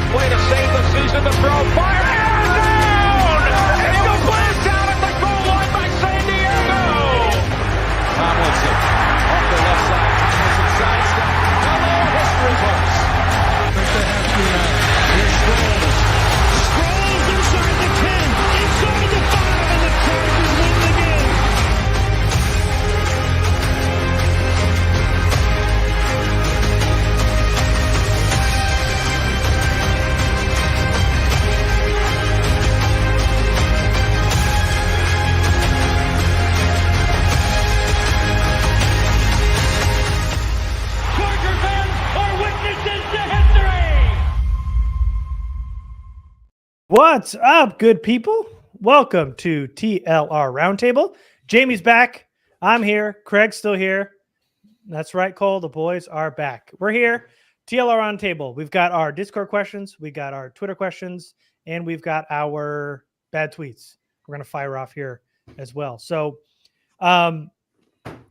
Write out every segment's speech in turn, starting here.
Way to save the season, the throw, fire, and down! It's a blast out at the goal line by San Diego! Tomlinson, off the left side, Tomlinson sidestep. Hello, history books. I think they have to now. Here's Sproles. Sproles inside the 10, inside the 5, and the Chargers win the game. What's up, good people? Welcome to TLR Roundtable. Jamie's back. I'm here. Craig's still here. That's right, Cole. The boys are back. We're here. TLR Roundtable. We've got our Discord questions. We got our Twitter questions. And we've got our bad tweets. We're going to fire off here as well. So,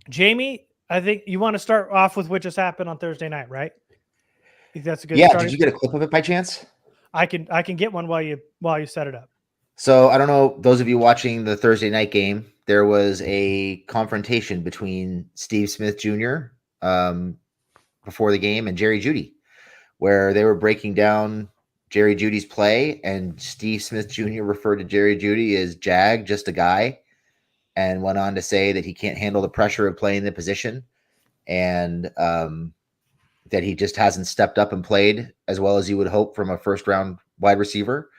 Jamie, I think you want to start off with what just happened on Thursday night, right? I think that's a good starting. Did you get a clip of it by chance? I can get one while you set it up. So I don't know, those of you watching the Thursday night game, there was a confrontation between Steve Smith Jr. Before the game and Jerry Judy, where they were breaking down Jerry Judy's play, and Steve Smith Jr. referred to Jerry Judy as Jag, just a guy, and went on to say that he can't handle the pressure of playing the position, and that he just hasn't stepped up and played as well as you would hope from a first-round wide receiver.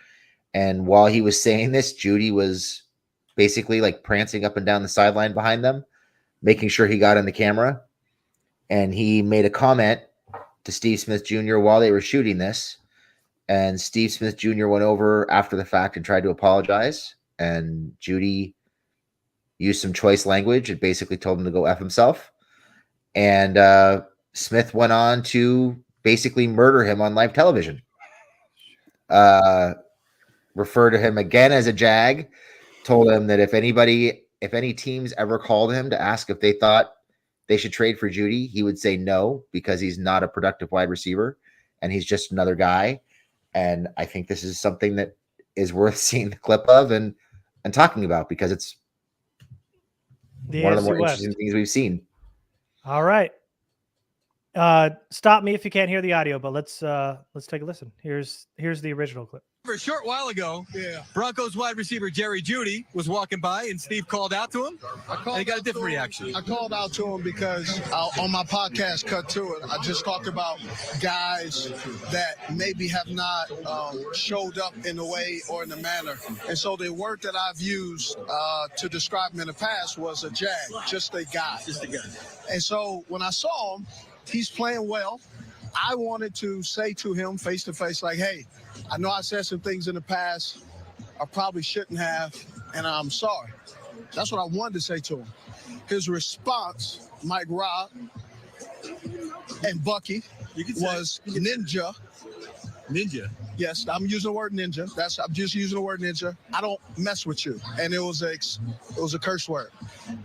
And while he was saying this, Judy was basically like prancing up and down the sideline behind them, making sure he got in the camera. And he made a comment to Steve Smith Jr. while they were shooting this. And Steve Smith Jr. went over after the fact and tried to apologize. And Judy used some choice language and basically told him to go F himself. And Smith went on to basically murder him on live television. Referred to him again as a Jag, told him that if any teams ever called him to ask if they thought they should trade for Judy, he would say no, because he's not a productive wide receiver and he's just another guy. And I think this is something that is worth seeing the clip of and talking about, because it's one of the more interesting things we've seen. All right. Stop me if you can't hear the audio, but let's take a listen. Here's the original clip. For a short while ago, Broncos wide receiver Jerry Judy was walking by, and Steve called out to him, and he got a different reaction. I called out to him because on my podcast, Cut to It, I just talked about guys that maybe have not showed up in the way or in the manner. And so the word that I've used to describe him in the past was a Jag, just a guy. Just a guy. And so when I saw him, he's playing well. I wanted to say to him face to face, like, hey, I know I said some things in the past I probably shouldn't have, and I'm sorry. That's what I wanted to say to him. His response, Mike Robb and Bucky, was ninja. Ninja? Yes, I'm using the word ninja. I'm just using the word ninja. I don't mess with you. And it was a curse word.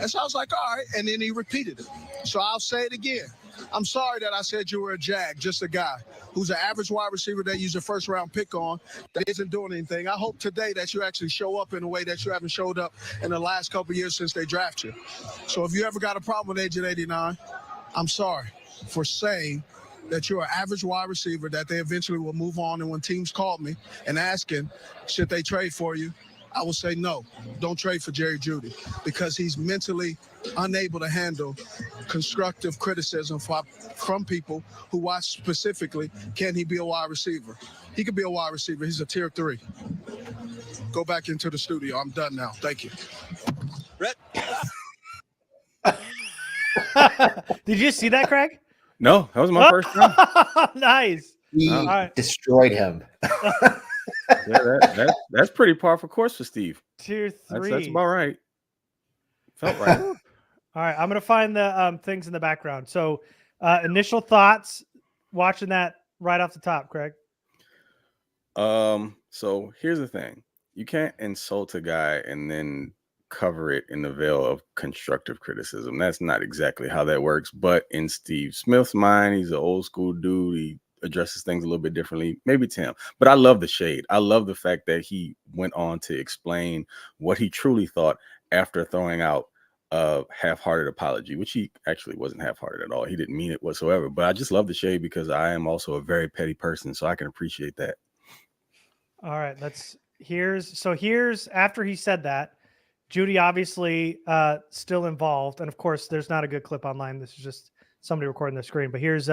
And so I was like, all right. And then he repeated it. So I'll say it again. I'm sorry that I said you were a Jag, just a guy who's an average wide receiver that you use a first-round pick on that isn't doing anything. I hope today that you actually show up in a way that you haven't showed up in the last couple of years since they drafted you. So if you ever got a problem with Agent 89, I'm sorry for saying that you're an average wide receiver that they eventually will move on. And when teams called me and asking, should they trade for you, I will say no, don't trade for Jerry Judy, because he's mentally unable to handle constructive criticism from people who watch specifically, can he be a wide receiver? He could be a wide receiver. He's a tier 3. Go back into the studio. I'm done now. Thank you. Brett? Did you see that, Craig? No, that was my first time. Nice. He destroyed him. Yeah, that's pretty par for course for Steve. Tier 3. That's about right. Felt right. All right, I'm gonna find the things in the background. So, initial thoughts watching that right off the top, Craig. So here's the thing: you can't insult a guy and then cover it in the veil of constructive criticism. That's not exactly how that works. But in Steve Smith's mind, he's an old school dude. He addresses things a little bit differently. Maybe Tim, but I love the shade. I love the fact that he went on to explain what he truly thought after throwing out a half-hearted apology, which he actually wasn't half-hearted at all. He didn't mean it whatsoever. But I just love the shade because I am also a very petty person, so I can appreciate that. All right, here's after he said that, Judy obviously still involved, and of course there's not a good clip online. This is just somebody recording the screen, but here's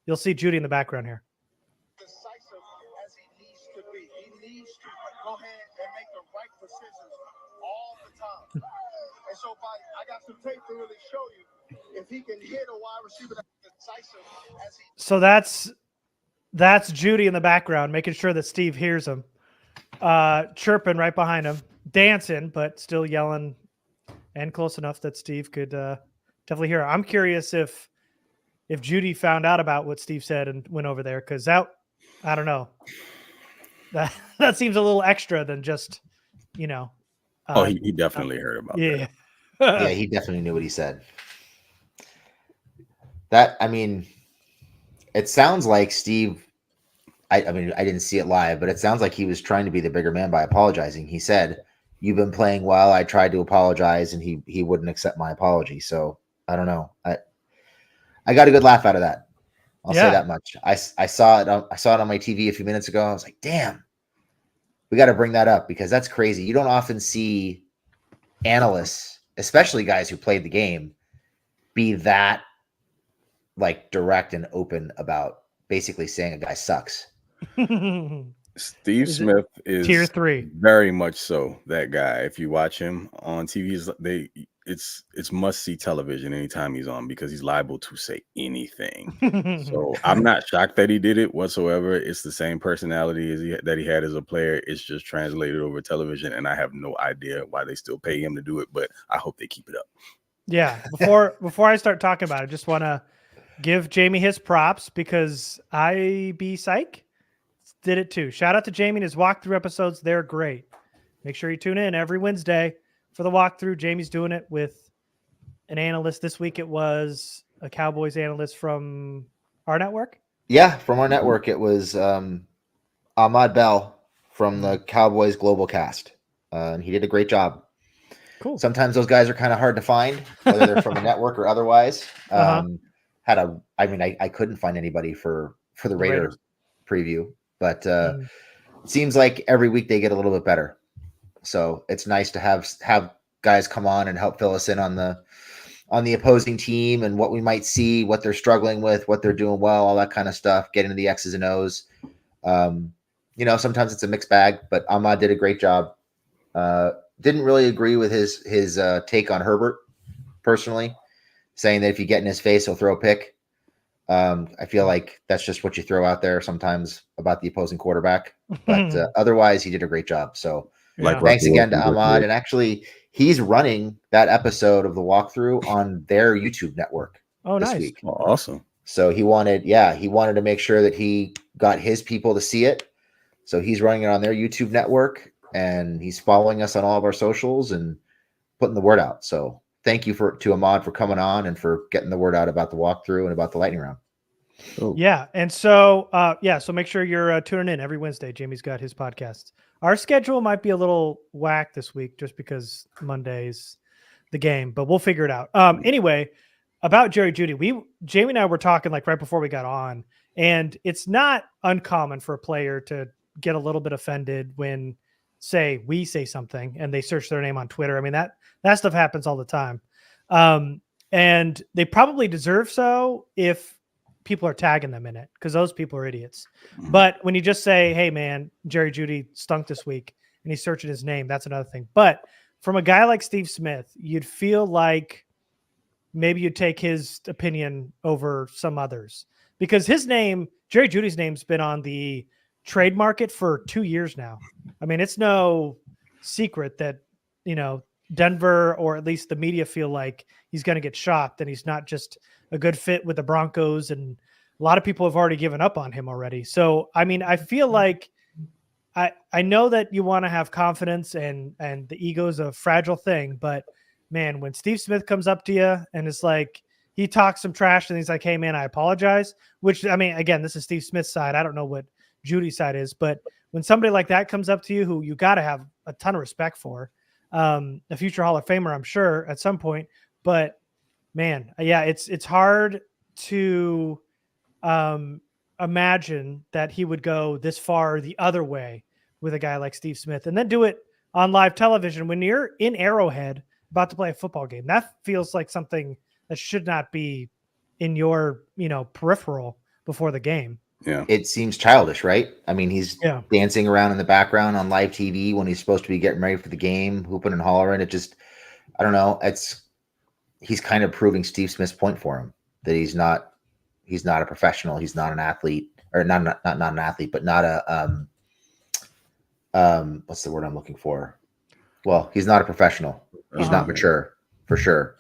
you'll see Judy in the background here. Decisive as he needs to be. He needs to go ahead and make the right decisions all the time. And so I got some tape to really show you if he can hit a wide receiver that's decisive as he. So that's Judy in the background, making sure that Steve hears him, chirping right behind him, dancing, but still yelling and close enough that Steve could definitely hear her. I'm curious if Judy found out about what Steve said and went over there, because I don't know. That seems a little extra than just, you know. He definitely heard about that. Yeah, he definitely knew what he said. It sounds like Steve, I didn't see it live, but it sounds like he was trying to be the bigger man by apologizing. He said, "You've been playing well. I tried to apologize, and he wouldn't accept my apology." So I don't know. I got a good laugh out of that. I'll say that much. I saw it on my TV a few minutes ago. I was like, damn, we got to bring that up because that's crazy. You don't often see analysts, especially guys who played the game, be that like direct and open about basically saying a guy sucks. Steve Smith is tier 3, very much so that guy. If you watch him on TV, it's must see television anytime he's on because he's liable to say anything. So I'm not shocked that he did it whatsoever. It's the same personality that he had as a player. It's just translated over television, and I have no idea why they still pay him to do it. But I hope they keep it up. Yeah. Before I start talking about it, I just want to give Jamie his props because Psych did it too. Shout out to Jamie and his walkthrough episodes. They're great. Make sure you tune in every Wednesday for the walkthrough. Jamie's doing it with an analyst. This week it was a Cowboys analyst from our network. Yeah, from our network. It was Ahmad Bell from the Cowboys Global Cast. And he did a great job. Cool. Sometimes those guys are kind of hard to find, whether they're from a network or otherwise. I couldn't find anybody for the Raiders preview, but it seems like every week they get a little bit better. So it's nice to have guys come on and help fill us in on the opposing team and what we might see, what they're struggling with, what they're doing well, all that kind of stuff, get into the X's and O's. Sometimes it's a mixed bag, but Ahmad did a great job. Didn't really agree with his take on Herbert personally, saying that if you get in his face, he'll throw a pick. I feel like that's just what you throw out there sometimes about the opposing quarterback, but otherwise he did a great job. So thanks again to Ahmad. And actually he's running that episode of the walkthrough on their YouTube network this week. Oh, awesome. So he wanted to make sure that he got his people to see it. So he's running it on their YouTube network and he's following us on all of our socials and putting the word out. So thank you to Ahmad for coming on and for getting the word out about the walkthrough and about the lightning round. Oh. Yeah. And so, so make sure you're tuning in every Wednesday. Jamie's got his podcast. Our schedule might be a little whack this week just because Monday's the game, but we'll figure it out. Anyway, about Jerry Judy, Jamie and I were talking like right before we got on, and it's not uncommon for a player to get a little bit offended when we say something and they search their name on Twitter. I mean, that stuff happens all the time. And they probably deserve so if people are tagging them in it because those people are idiots. But when you just say, hey man, Jerry Judy stunk this week and he's searching his name, that's another thing. But from a guy like Steve Smith, you'd feel like maybe you'd take his opinion over some others because Jerry Judy's name's been on the trade market for 2 years now. I mean, it's no secret that, Denver, or at least the media, feel like he's going to get shopped and he's not just a good fit with the Broncos. And a lot of people have already given up on him already. So, I mean, I feel like I know that you want to have confidence and the ego is a fragile thing, but man, when Steve Smith comes up to you and it's like, he talks some trash and he's like, hey man, I apologize. Which, I mean, again, this is Steve Smith's side. I don't know what Judy's side is, but when somebody like that comes up to you, who you got to have a ton of respect for, a future Hall of Famer, I'm sure at some point, but man, yeah, it's hard to imagine that he would go this far the other way with a guy like Steve Smith and then do it on live television when you're in Arrowhead about to play a football game. That feels like something that should not be in your, peripheral before the game. Yeah. It seems childish, right? I mean, he's Yeah. dancing around in the background on live TV when he's supposed to be getting ready for the game, hooping and hollering. It just, I don't know. He's kind of proving Steve Smith's point for him that he's not a professional. He's not an athlete, or not an athlete, but not a, what's the word I'm looking for? Well, he's not a professional. He's not mature for sure.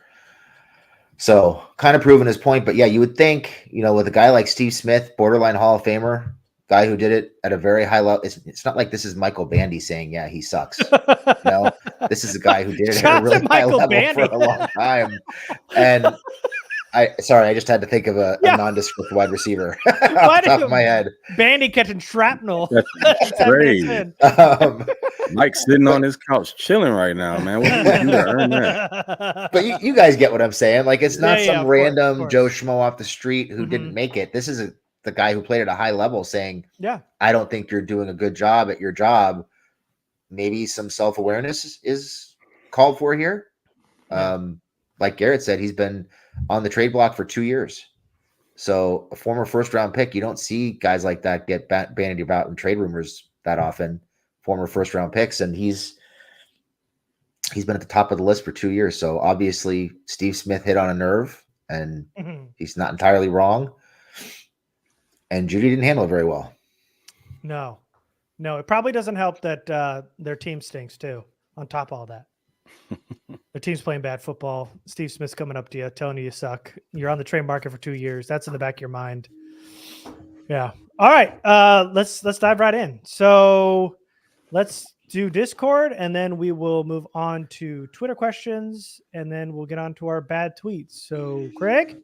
So kind of proving his point, but yeah, you would think, with a guy like Steve Smith, borderline Hall of Famer, guy who did it at a very high level. It's not like this is Michael Bandy saying, yeah, he sucks. This is a guy who did it at a really high level for a long time. And I just had to think of a nondescript wide receiver off the top of my head. Bandy catching shrapnel. That's crazy. Mike's sitting on his couch chilling right now, man. What did you do to earn that? But you guys get what I'm saying. Like, it's not some random course. Joe Schmo off the street who didn't make it. This is the guy who played at a high level saying, I don't think you're doing a good job at your job. Maybe some self-awareness is called for here. Like Garrett said, he's been on the trade block for 2 years. So a former first-round pick, you don't see guys like that get bandied about in trade rumors that often, former first-round picks, and he's been at the top of the list for 2 years. So obviously Steve Smith hit on a nerve, and he's not entirely wrong. And Judy didn't handle it very well. No, it probably doesn't help that their team stinks too, on top of all that. The team's playing bad football. Steve Smith's coming up to you, telling you suck. You're on the trade market for 2 years. That's in the back of your mind. Yeah. All right. Let's dive right in. So let's do Discord, and then we will move on to Twitter questions, and then we'll get on to our bad tweets. So, Craig,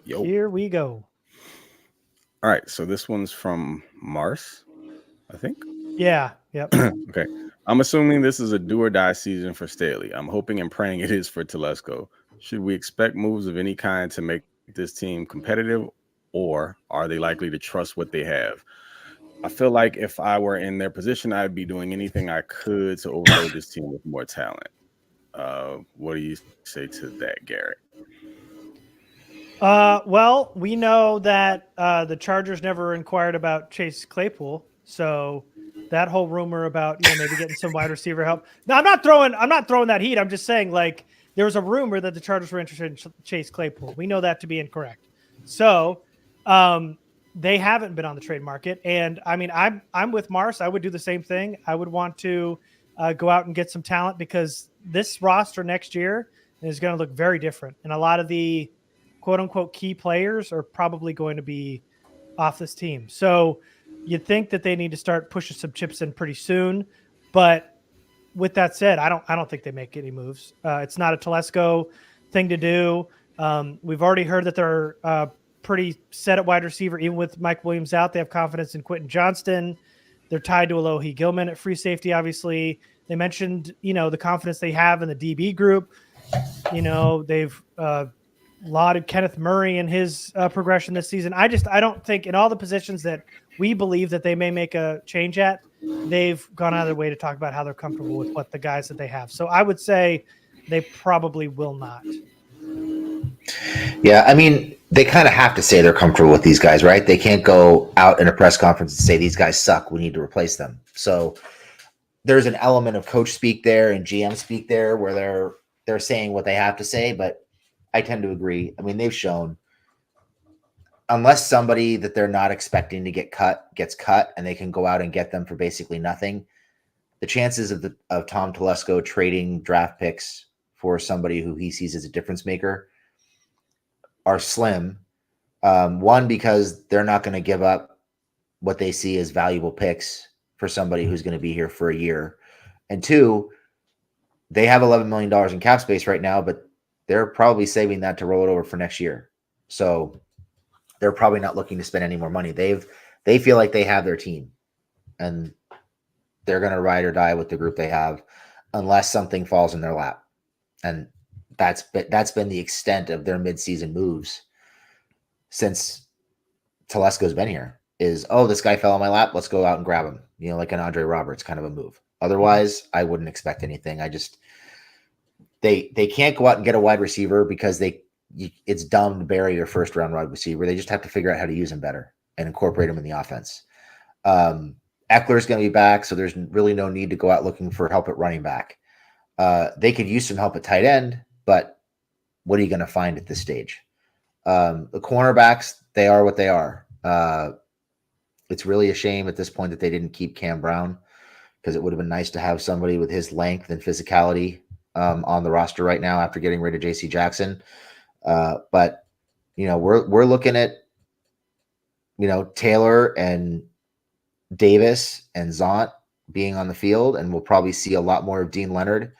here we go. All right. So this one's from Mars, I think. Yeah. Yep. Okay. I'm assuming this is a do or die season for Staley. I'm hoping and praying it is for Telesco. Should we expect moves of any kind to make this team competitive, or are they likely to trust what they have? I feel like if I were in their position, I'd be doing anything I could to overload this team with more talent. What do you say to that, Garrett? Well, we know that the Chargers never inquired about Chase Claypool, so that whole rumor about maybe getting some wide receiver help. No, I'm not throwing that heat. I'm just saying, like, there was a rumor that the Chargers were interested in Chase Claypool. We know that to be incorrect. So they haven't been on the trade market, and I mean, I'm with Mars. I would do the same thing. I would want to go out and get some talent, because this roster next year is going to look very different, and a lot of the quote unquote key players are probably going to be off this team. So you'd think that they need to start pushing some chips in pretty soon. But with that said, I don't think they make any moves. It's not a Telesco thing to do. We've already heard that they're pretty set at wide receiver, even with Mike Williams out. They have confidence in Quentin Johnston. They're tied to Alohi Gilman at free safety, obviously. They mentioned, the confidence they have in the DB group. They've lauded Kenneth Murray and his progression this season. I don't think in all the positions that we believe that they may make a change at, they've gone out of their way to talk about how they're comfortable with what the guys that they have. So I would say they probably will not. Yeah, I mean, they kind of have to say they're comfortable with these guys, right? They can't go out in a press conference and say these guys suck, we need to replace them. So there's an element of coach speak there and GM speak there where they're saying what they have to say, but I tend to agree. I mean, they've shown, unless somebody that they're not expecting to get cut gets cut and they can go out and get them for basically nothing, the chances of Tom Telesco trading draft picks for somebody who he sees as a difference maker are slim. One, because they're not going to give up what they see as valuable picks for somebody who's going to be here for a year. And two, they have $11 million in cap space right now, but they're probably saving that to roll it over for next year. So they're probably not looking to spend any more money. They feel like they have their team, and they're going to ride or die with the group they have, unless something falls in their lap. And that's been the extent of their midseason moves since Telesco's been here. Is, oh, this guy fell on my lap, let's go out and grab him. Like an Andre Roberts kind of a move. Otherwise, I wouldn't expect anything. They can't go out and get a wide receiver because it's dumb to bury your first round wide receiver. They just have to figure out how to use him better and incorporate him in the offense. Ekeler's going to be back, so there's really no need to go out looking for help at running back. They could use some help at tight end, but what are you going to find at this stage? The cornerbacks, they are what they are. It's really a shame at this point that they didn't keep Cam Brown, because it would have been nice to have somebody with his length and physicality on the roster right now after getting rid of J.C. Jackson. But we're looking at Taylor and Davis and Zont being on the field, and we'll probably see a lot more of Dean Leonard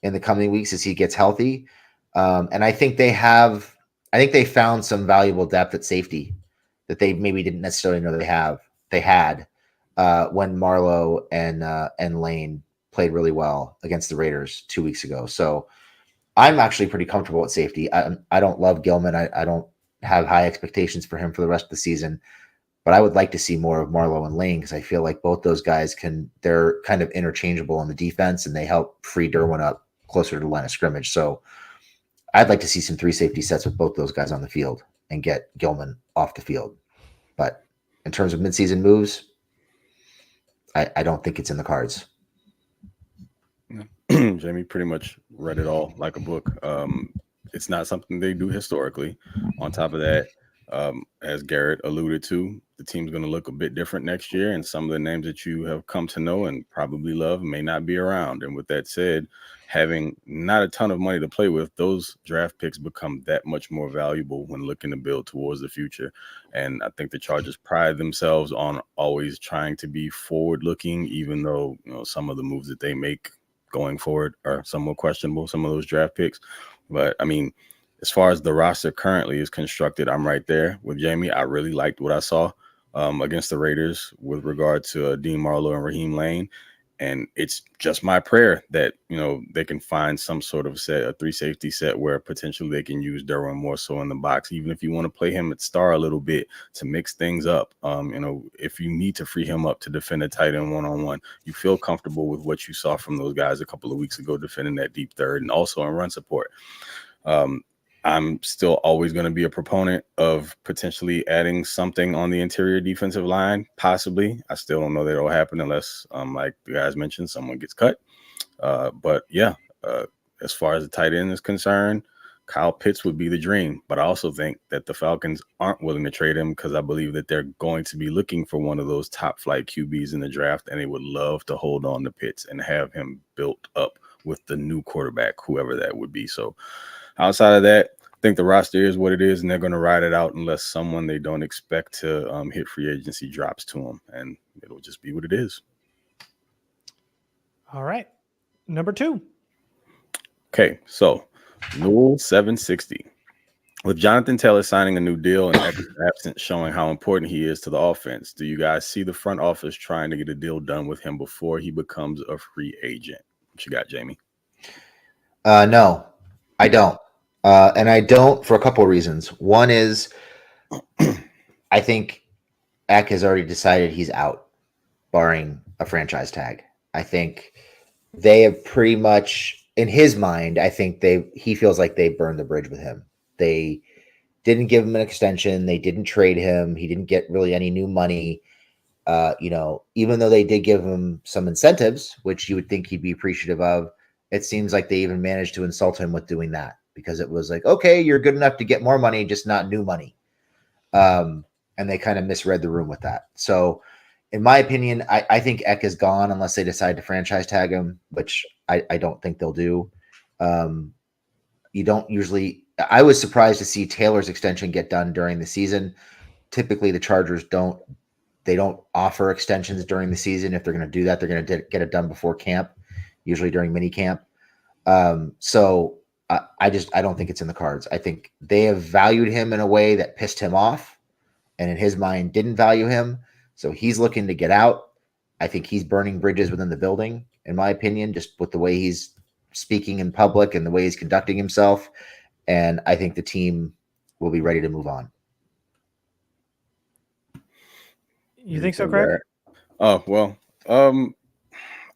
in the coming weeks as he gets healthy. And I think they found some valuable depth at safety that they maybe didn't necessarily know they had when Marlowe and Lane played really well against the Raiders 2 weeks ago. So I'm actually pretty comfortable at safety. I don't love Gilman. I don't have high expectations for him for the rest of the season, but I would like to see more of Marlowe and Lane, because I feel like both those guys they're kind of interchangeable on the defense, and they help free Derwin up closer to the line of scrimmage. So I'd like to see some 3 safety sets with both those guys on the field and get Gilman off the field. But in terms of midseason moves, I don't think it's in the cards. Jamie pretty much read it all like a book. It's not something they do historically. On top of that, as Garrett alluded to, the team's going to look a bit different next year, and some of the names that you have come to know and probably love may not be around. And with that said, having not a ton of money to play with, those draft picks become that much more valuable when looking to build towards the future. And I think the Chargers pride themselves on always trying to be forward-looking, even though some of the moves that they make going forward are somewhat questionable, some of those draft picks. But I mean, as far as the roster currently is constructed, I'm right there with Jamie. I really liked what I saw against the Raiders with regard to Dean Marlowe and Raheem Lane. And it's just my prayer that, they can find some sort of set, a 3 safety set, where potentially they can use Derwin more so in the box, even if you want to play him at star a little bit to mix things up. If you need to free him up to defend a tight end one-on-one, you feel comfortable with what you saw from those guys a couple of weeks ago defending that deep third and also in run support. I'm still always going to be a proponent of potentially adding something on the interior defensive line, possibly. I still don't know that it'll happen unless, like the guys mentioned, someone gets cut. But yeah, as far as the tight end is concerned, Kyle Pitts would be the dream. But I also think that the Falcons aren't willing to trade him, because I believe that they're going to be looking for one of those top flight QBs in the draft, and they would love to hold on to Pitts and have him built up with the new quarterback, whoever that would be. So outside of that, I think the roster is what it is, and they're going to ride it out unless someone they don't expect to hit free agency drops to them, and it'll just be what it is. All right. Number 2. Okay, so Newell 760. With Jonathan Taylor signing a new deal and Ekeler's absence showing how important he is to the offense, do you guys see the front office trying to get a deal done with him before he becomes a free agent? What you got, Jamie? No, I don't. And I don't for a couple of reasons. One is I think Eck has already decided he's out, barring a franchise tag. I think they have pretty much, in his mind, I think he feels like they burned the bridge with him. They didn't give him an extension. They didn't trade him. He didn't get really any new money. Even though they did give him some incentives, which you would think he'd be appreciative of, it seems like they even managed to insult him with doing that, because it was like, okay, you're good enough to get more money, just not new money. And they kind of misread the room with that. So in my opinion, I think Eck is gone unless they decide to franchise tag him, which I don't think they'll do. You don't usually, I was surprised to see Taylor's extension get done during the season. Typically the Chargers don't offer extensions during the season. If they're going to do that, they're going to get it done before camp, usually during mini camp. So I don't think it's in the cards. I think they have valued him in a way that pissed him off, and in his mind didn't value him. So he's looking to get out. I think he's burning bridges within the building, in my opinion, just with the way he's speaking in public and the way he's conducting himself. And I think the team will be ready to move on. You think so, Craig? Oh, well,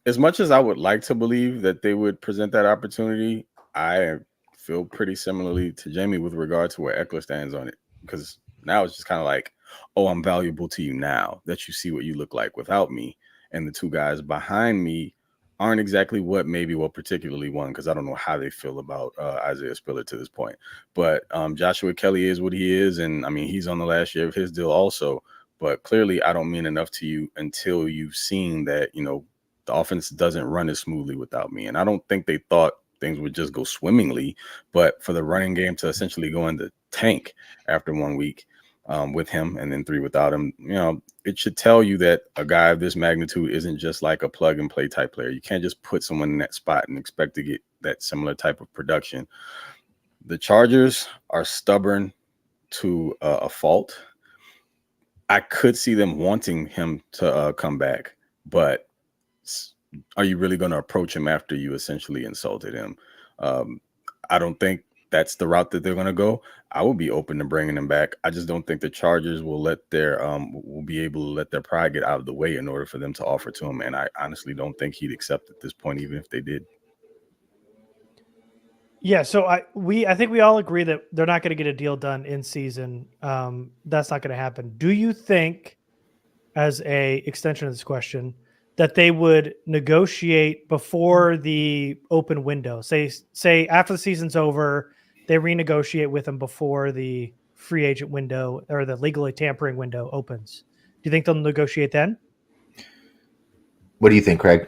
as much as I would like to believe that they would present that opportunity, I feel pretty similarly to Jamie with regard to where Ekeler stands on it. Because now it's just kind of like, oh, I'm valuable to you now that you see what you look like without me. And the two guys behind me aren't exactly what particularly one, because I don't know how they feel about Isaiah Spiller to this point. But Joshua Kelly is what he is. And I mean, he's on the last year of his deal also. But clearly, I don't mean enough to you until you've seen that, the offense doesn't run as smoothly without me. And I don't think they thought things would just go swimmingly. But for the running game to essentially go in the tank after 1 week with him and then 3 without him, it should tell you that a guy of this magnitude isn't just like a plug and play type player. You can't just put someone in that spot and expect to get that similar type of production. The Chargers are stubborn to a fault. I could see them wanting him to come back, but are you really going to approach him after you essentially insulted him? I don't think that's the route that they're going to go. I will be open to bringing him back. I just don't think the Chargers will will be able to let their pride get out of the way in order for them to offer to him. And I honestly don't think he'd accept at this point, even if they did. Yeah, so I think we all agree that they're not going to get a deal done in season. That's not going to happen. Do you think, as a extension of this question, that they would negotiate before the open window? Say after the season's over, they renegotiate with him before the free agent window or the legally tampering window opens. Do you think they'll negotiate then? What do you think, Craig?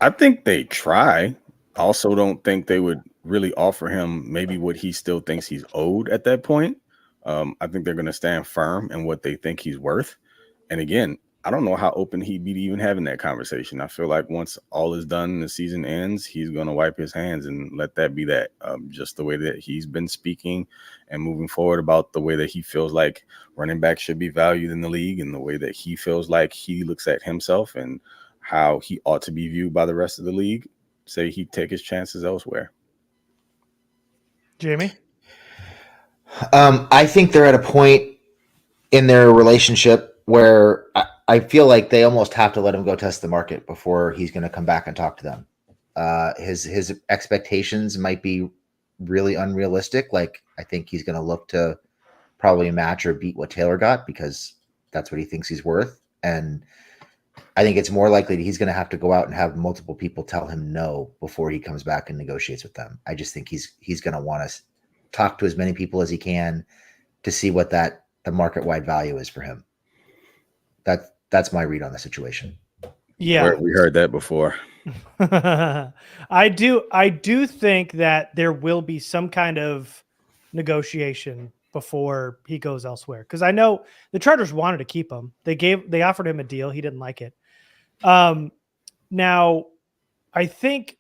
I think they try. I also don't think they would really offer him maybe what he still thinks he's owed at that point. I think they're going to stand firm in what they think he's worth. And again, I don't know how open he'd be to even having that conversation. I feel like once all is done and the season ends, he's going to wipe his hands and let that be that. Just the way that he's been speaking and moving forward about the way that he feels like running back should be valued in the league and the way that he feels like he looks at himself and how he ought to be viewed by the rest of the league. Say he'd take his chances elsewhere. Jamie? I think they're at a point in their relationship where I feel like they almost have to let him go test the market before he's going to come back and talk to them. His expectations might be really unrealistic. Like, I think he's going to look to probably match or beat what Taylor got because that's what he thinks he's worth. And I think it's more likely that he's going to have to go out and have multiple people tell him no before he comes back and negotiates with them. I just think he's going to want to talk to as many people as he can to see what the market-wide value is for him. That's my read on the situation. Yeah, we heard that before. I do think that there will be some kind of negotiation before he goes elsewhere, because I know the Chargers wanted to keep him. They offered him a deal. He didn't like it. Now, I think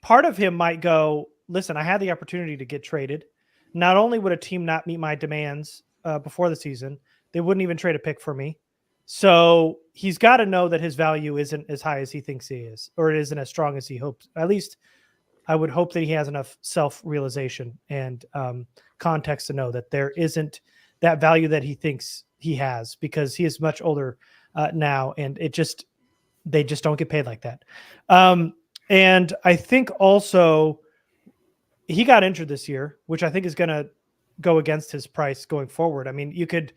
part of him might go, listen, I had the opportunity to get traded. Not only would a team not meet my demands before the season, they wouldn't even trade a pick for me. So he's got to know that his value isn't as high as he thinks he is, or it isn't as strong as he hopes. At least I would hope that he has enough self-realization and context to know that there isn't that value that he thinks he has, because he is much older now, and they just don't get paid like that. And I think also he got injured this year, which I think is going to go against his price going forward. I mean, you could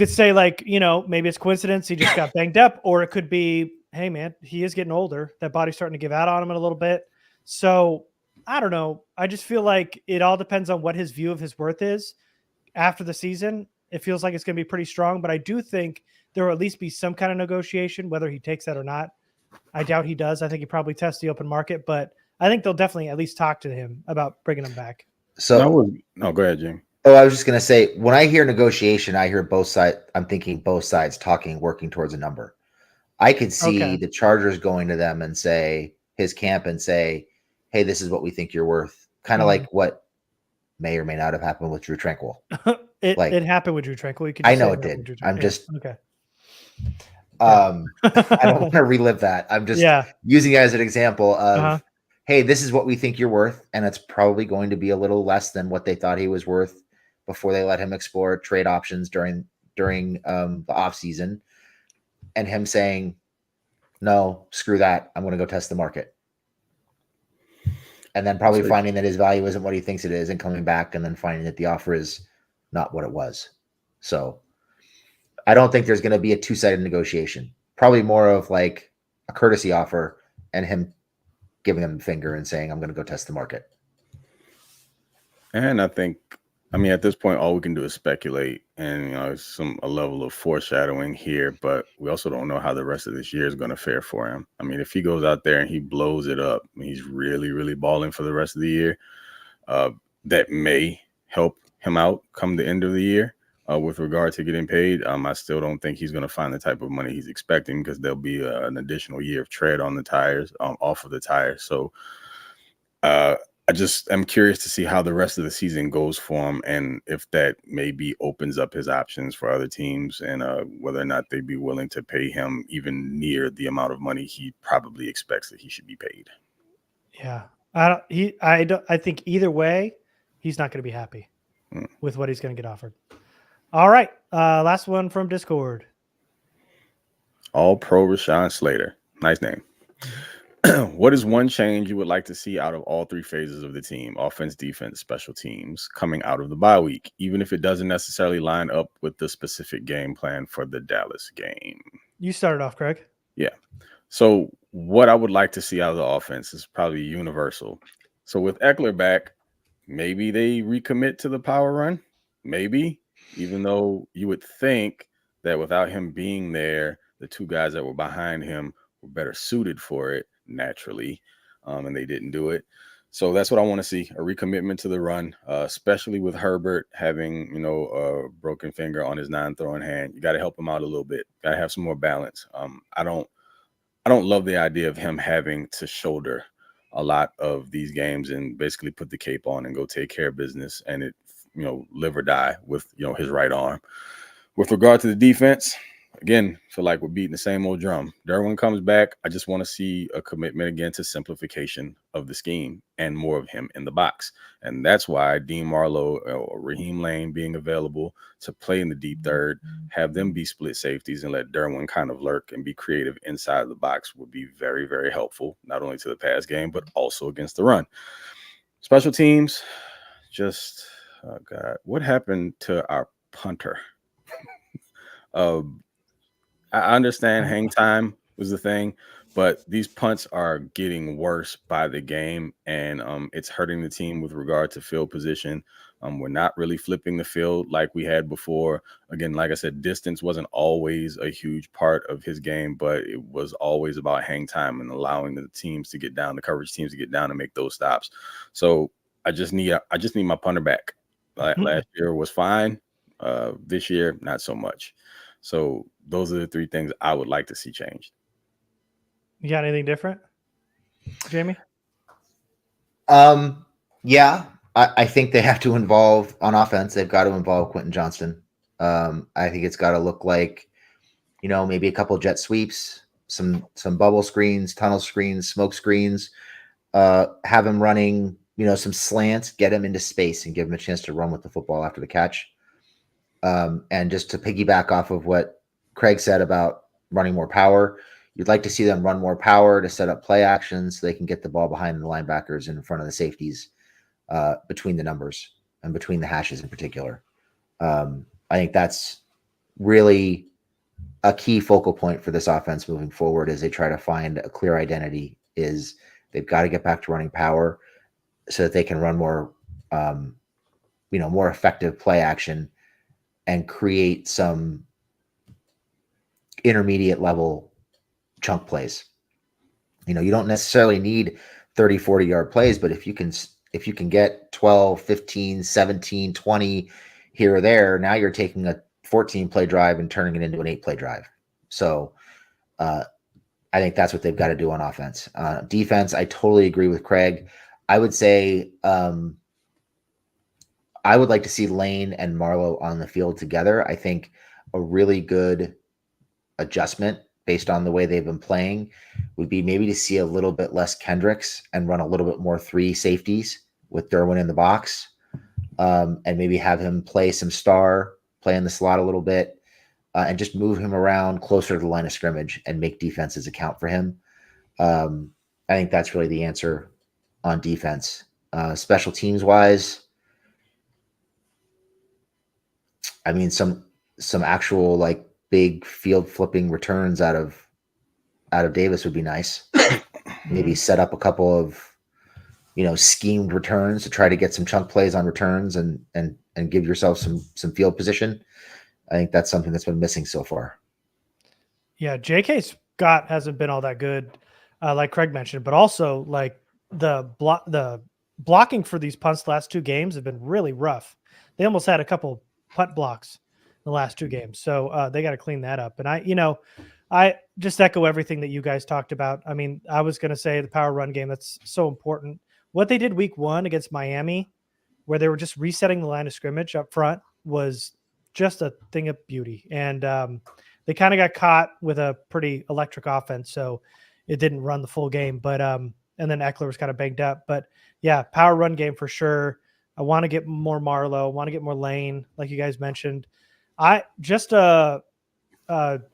say, like, maybe it's coincidence he just got banged up, or it could be, hey man, he is getting older. That body's starting to give out on him a little bit. So I don't know. I just feel like it all depends on what his view of his worth is after the season. It feels like it's going to be pretty strong, but I do think there will at least be some kind of negotiation, whether he takes that or not. I doubt he does. I think he probably tests the open market, but I think they'll definitely at least talk to him about bringing him back. So no, go ahead, Jim. Oh, I was just going to say, when I hear negotiation, I hear both sides. I'm thinking both sides talking, working towards a number. I could see the Chargers going to them and say, his camp, and say, hey, this is what we think you're worth. Kind of like what may or may not have happened with Drew Tranquil. It happened with Drew Tranquil. You could I just know say it happened with did. Drew I'm Tranquil. just okay. I don't want to relive that. I'm just using it as an example of hey, this is what we think you're worth, and it's probably going to be a little less than what they thought he was worth before they let him explore trade options during the off season, and him saying, no, screw that, I'm going to go test the market, and then probably finding that his value isn't what he thinks it is, and coming back and then finding that the offer is not what it was. So I don't think there's going to be a two-sided negotiation. Probably more of like a courtesy offer and him giving him the finger and saying, I'm going to go test the market. And I mean, at this point, all we can do is speculate, and a level of foreshadowing here, but we also don't know how the rest of this year is going to fare for him. I mean, if he goes out there and he blows it up, and he's really, really balling for the rest of the year, that may help him out come the end of the year with regard to getting paid. I still don't think he's going to find the type of money he's expecting, because there'll be an additional year of tread on the tires, off of the tires. So I just am curious to see how the rest of the season goes for him, and if that maybe opens up his options for other teams, and whether or not they'd be willing to pay him even near the amount of money he probably expects that he should be paid. Yeah. I think either way, he's not going to be happy with what he's going to get offered. All right. Last one from Discord. All Pro Rashawn Slater. Nice name. What is one change you would like to see out of all three phases of the team, offense, defense, special teams, coming out of the bye week, even if it doesn't necessarily line up with the specific game plan for the Dallas game? You started off, Craig. Yeah. So what I would like to see out of the offense is probably universal. So with Ekeler back, maybe they recommit to the power run. Maybe, even though you would think that without him being there, the two guys that were behind him were better suited for it naturally, and they didn't do it. So that's what I want to see, a recommitment to the run, especially with Herbert having, a broken finger on his non-throwing hand. You got to help him out a little bit. Got to have some more balance. I don't love the idea of him having to shoulder a lot of these games and basically put the cape on and go take care of business, and it, live or die with, his right arm. With regard to the defense, again, feel like we're beating the same old drum. Derwin comes back. I just want to see a commitment again to simplification of the scheme and more of him in the box. And that's why Dean Marlowe or Raheem Lane being available to play in the deep third, have them be split safeties and let Derwin kind of lurk and be creative inside the box would be very, very helpful, not only to the pass game, but also against the run. Special teams, just, oh God, what happened to our punter? I understand hang time was the thing, but these punts are getting worse by the game, and it's hurting the team with regard to field position. We're not really flipping the field like we had before. Again, like I said, distance wasn't always a huge part of his game, but it was always about hang time and allowing the teams to get down, the coverage teams to get down and make those stops. So I just need my punter back. Last year was fine. This year, not so much. So those are the three things I would like to see changed. You got anything different, Jamie? Yeah, I think they have to involve on offense. They've got to involve Quentin Johnston. I think it's got to look like, maybe a couple jet sweeps, some bubble screens, tunnel screens, smoke screens, have him running, some slants, get him into space and give him a chance to run with the football after the catch. And just to piggyback off of what Craig said about running more power, you'd like to see them run more power to set up play actions so they can get the ball behind the linebackers and in front of the safeties, between the numbers and between the hashes in particular. I think that's really a key focal point for this offense moving forward as they try to find a clear identity. Is they've got to get back to running power so that they can run more, more effective play action and create some intermediate level chunk plays. You don't necessarily need 30, 40-yard plays, but if you can get 12, 15, 17, 20 here or there, now you're taking a 14-play drive and turning it into an 8-play drive. So I think that's what they've got to do on offense. Defense, I totally agree with Craig. I would say I would like to see Lane and Marlowe on the field together. I think a really good adjustment based on the way they've been playing would be maybe to see a little bit less Kendricks and run a little bit more 3 safeties with Derwin in the box, and maybe have him play some star, play in the slot a little bit, and just move him around closer to the line of scrimmage and make defenses account for him. I think that's really the answer on defense. Special teams wise, I mean, some actual like big field flipping returns out of Davis would be nice. Maybe set up a couple of, schemed returns to try to get some chunk plays on returns and give yourself some field position. I think that's something that's been missing so far. Yeah, J.K. Scott hasn't been all that good, like Craig mentioned, but also like the blocking for these punts the last 2 games have been really rough. They almost had a couple punt blocks the last 2 games, so they got to clean that up. And I just echo everything that you guys talked about. I mean, I was going to say the power run game, that's so important. What they did week 1 against Miami, where they were just resetting the line of scrimmage up front, was just a thing of beauty. And they kind of got caught with a pretty electric offense, so it didn't run the full game. But and then Ekeler was kind of banged up. But yeah, power run game for sure. I want to get more Marlowe. I want to get more Lane, like you guys mentioned. I just an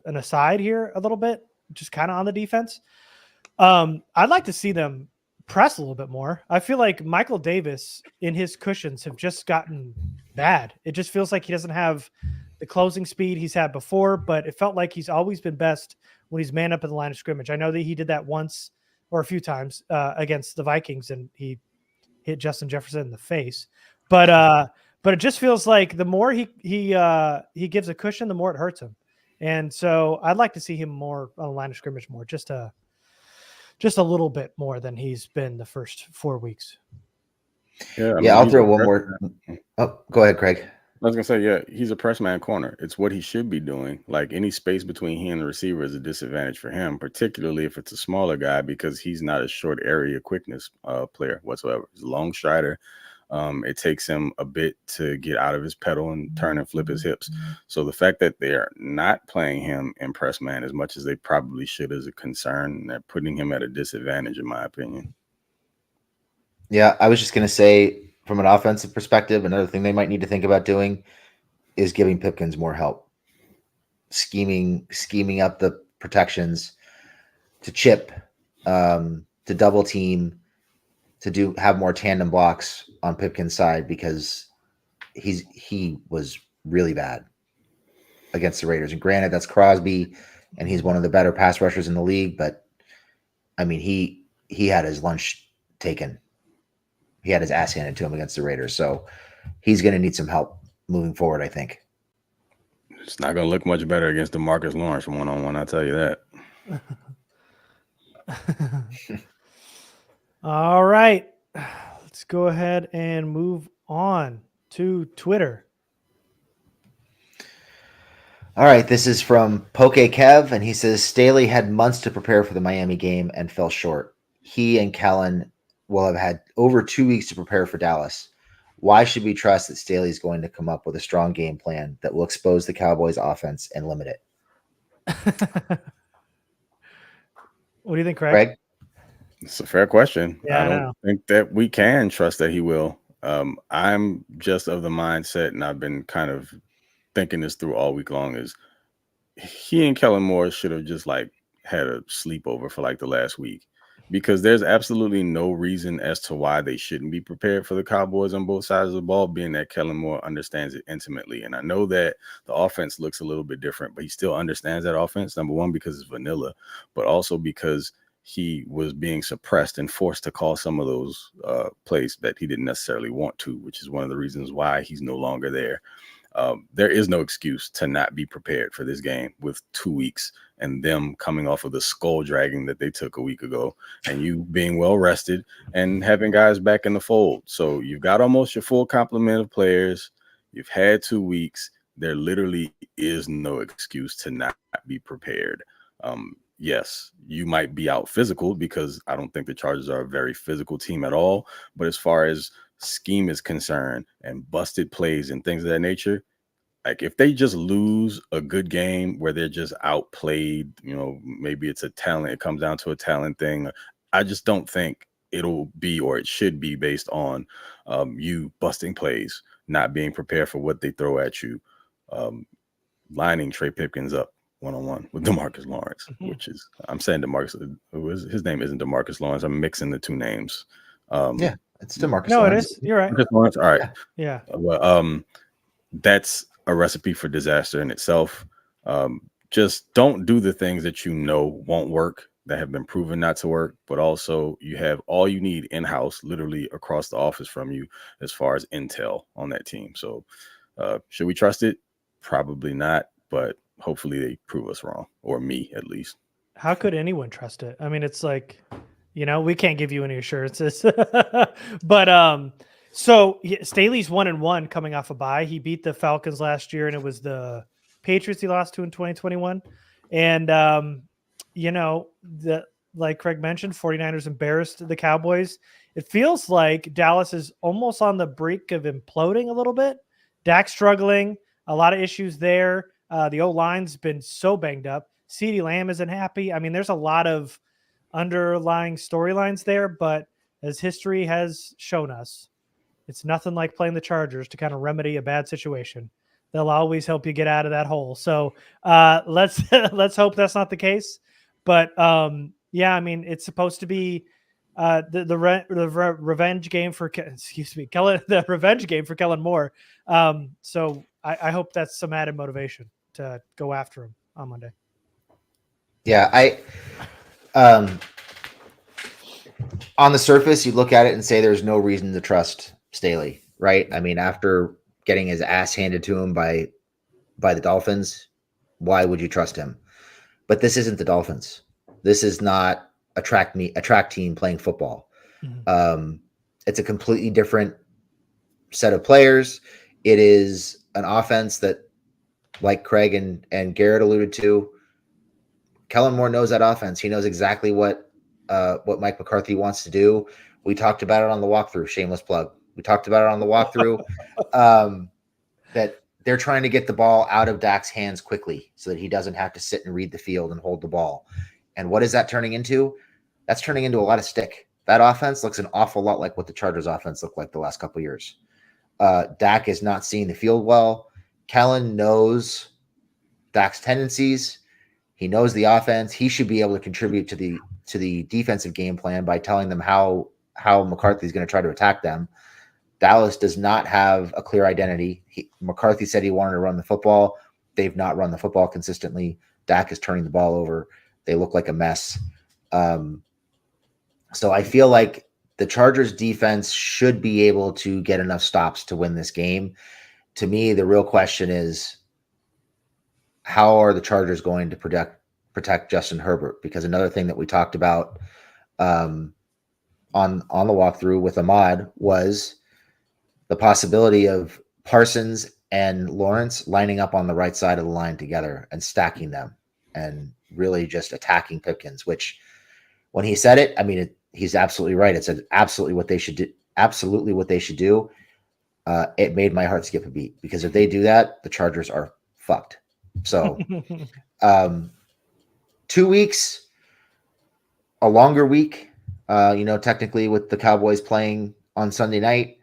aside here a little bit, just kind of on the defense. I'd like to see them press a little bit more. I feel like Michael Davis in his cushions have just gotten bad. It just feels like he doesn't have the closing speed he's had before, but it felt like he's always been best when he's man up in the line of scrimmage. I know that he did that once or a few times against the Vikings, and he hit Justin Jefferson in the face. But it just feels like the more he gives a cushion, the more it hurts him. And so I'd like to see him more on the line of scrimmage more, just a little bit more than he's been the first 4 weeks. Yeah, I'll throw one more. Oh, go ahead, Craig. I was gonna say, yeah, he's a press man corner. It's what he should be doing. Like any space between he and the receiver is a disadvantage for him, particularly if it's a smaller guy, because he's not a short area quickness player whatsoever. He's a long strider. It takes him a bit to get out of his pedal and turn and flip his hips. So the fact that they are not playing him in press man as much as they probably should is a concern, and they're putting him at a disadvantage, in my opinion. Yeah, I was just going to say, from an offensive perspective, another thing they might need to think about doing is giving Pipkins more help, scheming up the protections to chip, to double team, to have more tandem blocks on Pipkin's side, because he was really bad against the Raiders. And granted, that's Crosby, and he's one of the better pass rushers in the league, but I mean, he had his lunch taken. He had his ass handed to him against the Raiders. So he's going to need some help moving forward, I think. It's not going to look much better against DeMarcus Lawrence one-on-one, I'll tell you that. All right. Let's go ahead and move on to Twitter. All right. This is from Poke Kev, and he says, Staley had months to prepare for the Miami game and fell short. He and Kellen will have had over 2 weeks to prepare for Dallas. Why should we trust that Staley is going to come up with a strong game plan that will expose the Cowboys offense and limit it? What do you think, Craig? Craig? It's a fair question. Yeah, I don't think that we can trust that he will. I'm just of the mindset, and I've been kind of thinking this through all week long, is he and Kellen Moore should have just like had a sleepover for like the last week, because there's absolutely no reason as to why they shouldn't be prepared for the Cowboys on both sides of the ball, being that Kellen Moore understands it intimately. And I know that the offense looks a little bit different, but he still understands that offense, number one, because it's vanilla, but also because he was being suppressed and forced to call some of those plays that he didn't necessarily want to, which is one of the reasons why he's no longer there. There is no excuse to not be prepared for this game with 2 weeks and them coming off of the skull dragging that they took a week ago, and you being well rested and having guys back in the fold. So you've got almost your full complement of players. You've had 2 weeks. There literally is no excuse to not be prepared. yes, you might be out physical because I don't think the Chargers are a very physical team at all. But as far as scheme is concerned and busted plays and things of that nature, like if they just lose a good game where they're just outplayed, maybe it's it comes down to a talent thing. I just don't think it'll be, or it should be, based on you busting plays, not being prepared for what they throw at you, lining Trey Pipkins up one-on-one with DeMarcus Lawrence, which is, I'm saying DeMarcus, his name isn't DeMarcus Lawrence. I'm mixing the two names. Yeah, it's DeMarcus No, Lawrence. it is. You're right. DeMarcus Lawrence. All right. Yeah. Well, that's a recipe for disaster in itself. Just don't do the things that won't work, that have been proven not to work, but also you have all you need in-house, literally across the office from you, as far as intel on that team. So should we trust it? Probably not, but hopefully they prove us wrong, or me at least. How could anyone trust it? I mean, it's like, we can't give you any assurances. But so Staley's 1-1 coming off a bye. He beat the Falcons last year, and it was the Patriots he lost to in 2021. And like Craig mentioned, 49ers embarrassed the Cowboys. It feels like Dallas is almost on the brink of imploding a little bit. Dak's struggling, a lot of issues there. The O-line's been so banged up. CeeDee Lamb isn't happy. I mean, there's a lot of underlying storylines there, but as history has shown us, it's nothing like playing the Chargers to kind of remedy a bad situation. They'll always help you get out of that hole. So let's hope that's not the case. But yeah, I mean, it's supposed to be the revenge game for the revenge game for Kellen Moore. So I hope that's some added motivation to go after him on Monday. Yeah, on the surface, you look at it and say there's no reason to trust Staley, right? I mean, after getting his ass handed to him by the Dolphins, why would you trust him? But this isn't the Dolphins. This is not a track team playing football. Mm-hmm. It's a completely different set of players. It is an offense that, like Craig and Garrett alluded to, Kellen Moore knows that offense. He knows exactly what Mike McCarthy wants to do. We talked about it on the walkthrough. Shameless plug. We talked about it on the walkthrough. That they're trying to get the ball out of Dak's hands quickly so that he doesn't have to sit and read the field and hold the ball. And what is that turning into? That's turning into a lot of stick. That offense looks an awful lot like what the Chargers offense looked like the last couple of years. Dak is not seeing the field well. Kellen knows Dak's tendencies. He knows the offense. He should be able to contribute to the defensive game plan by telling them how McCarthy is going to try to attack them. Dallas does not have a clear identity. McCarthy said he wanted to run the football. They've not run the football consistently. Dak is turning the ball over. They look like a mess. So I feel like the Chargers defense should be able to get enough stops to win this game. To me, the real question is, how are the Chargers going to protect Justin Herbert? Because another thing that we talked about on the walkthrough with Ahmad was the possibility of Parsons and Lawrence lining up on the right side of the line together and stacking them and really just attacking Pipkins, which when he said it, I mean, he's absolutely right. It's absolutely what they should do. Absolutely what they should do. It made my heart skip a beat, because if they do that, the Chargers are fucked. So 2 weeks, a longer week, technically with the Cowboys playing on Sunday night,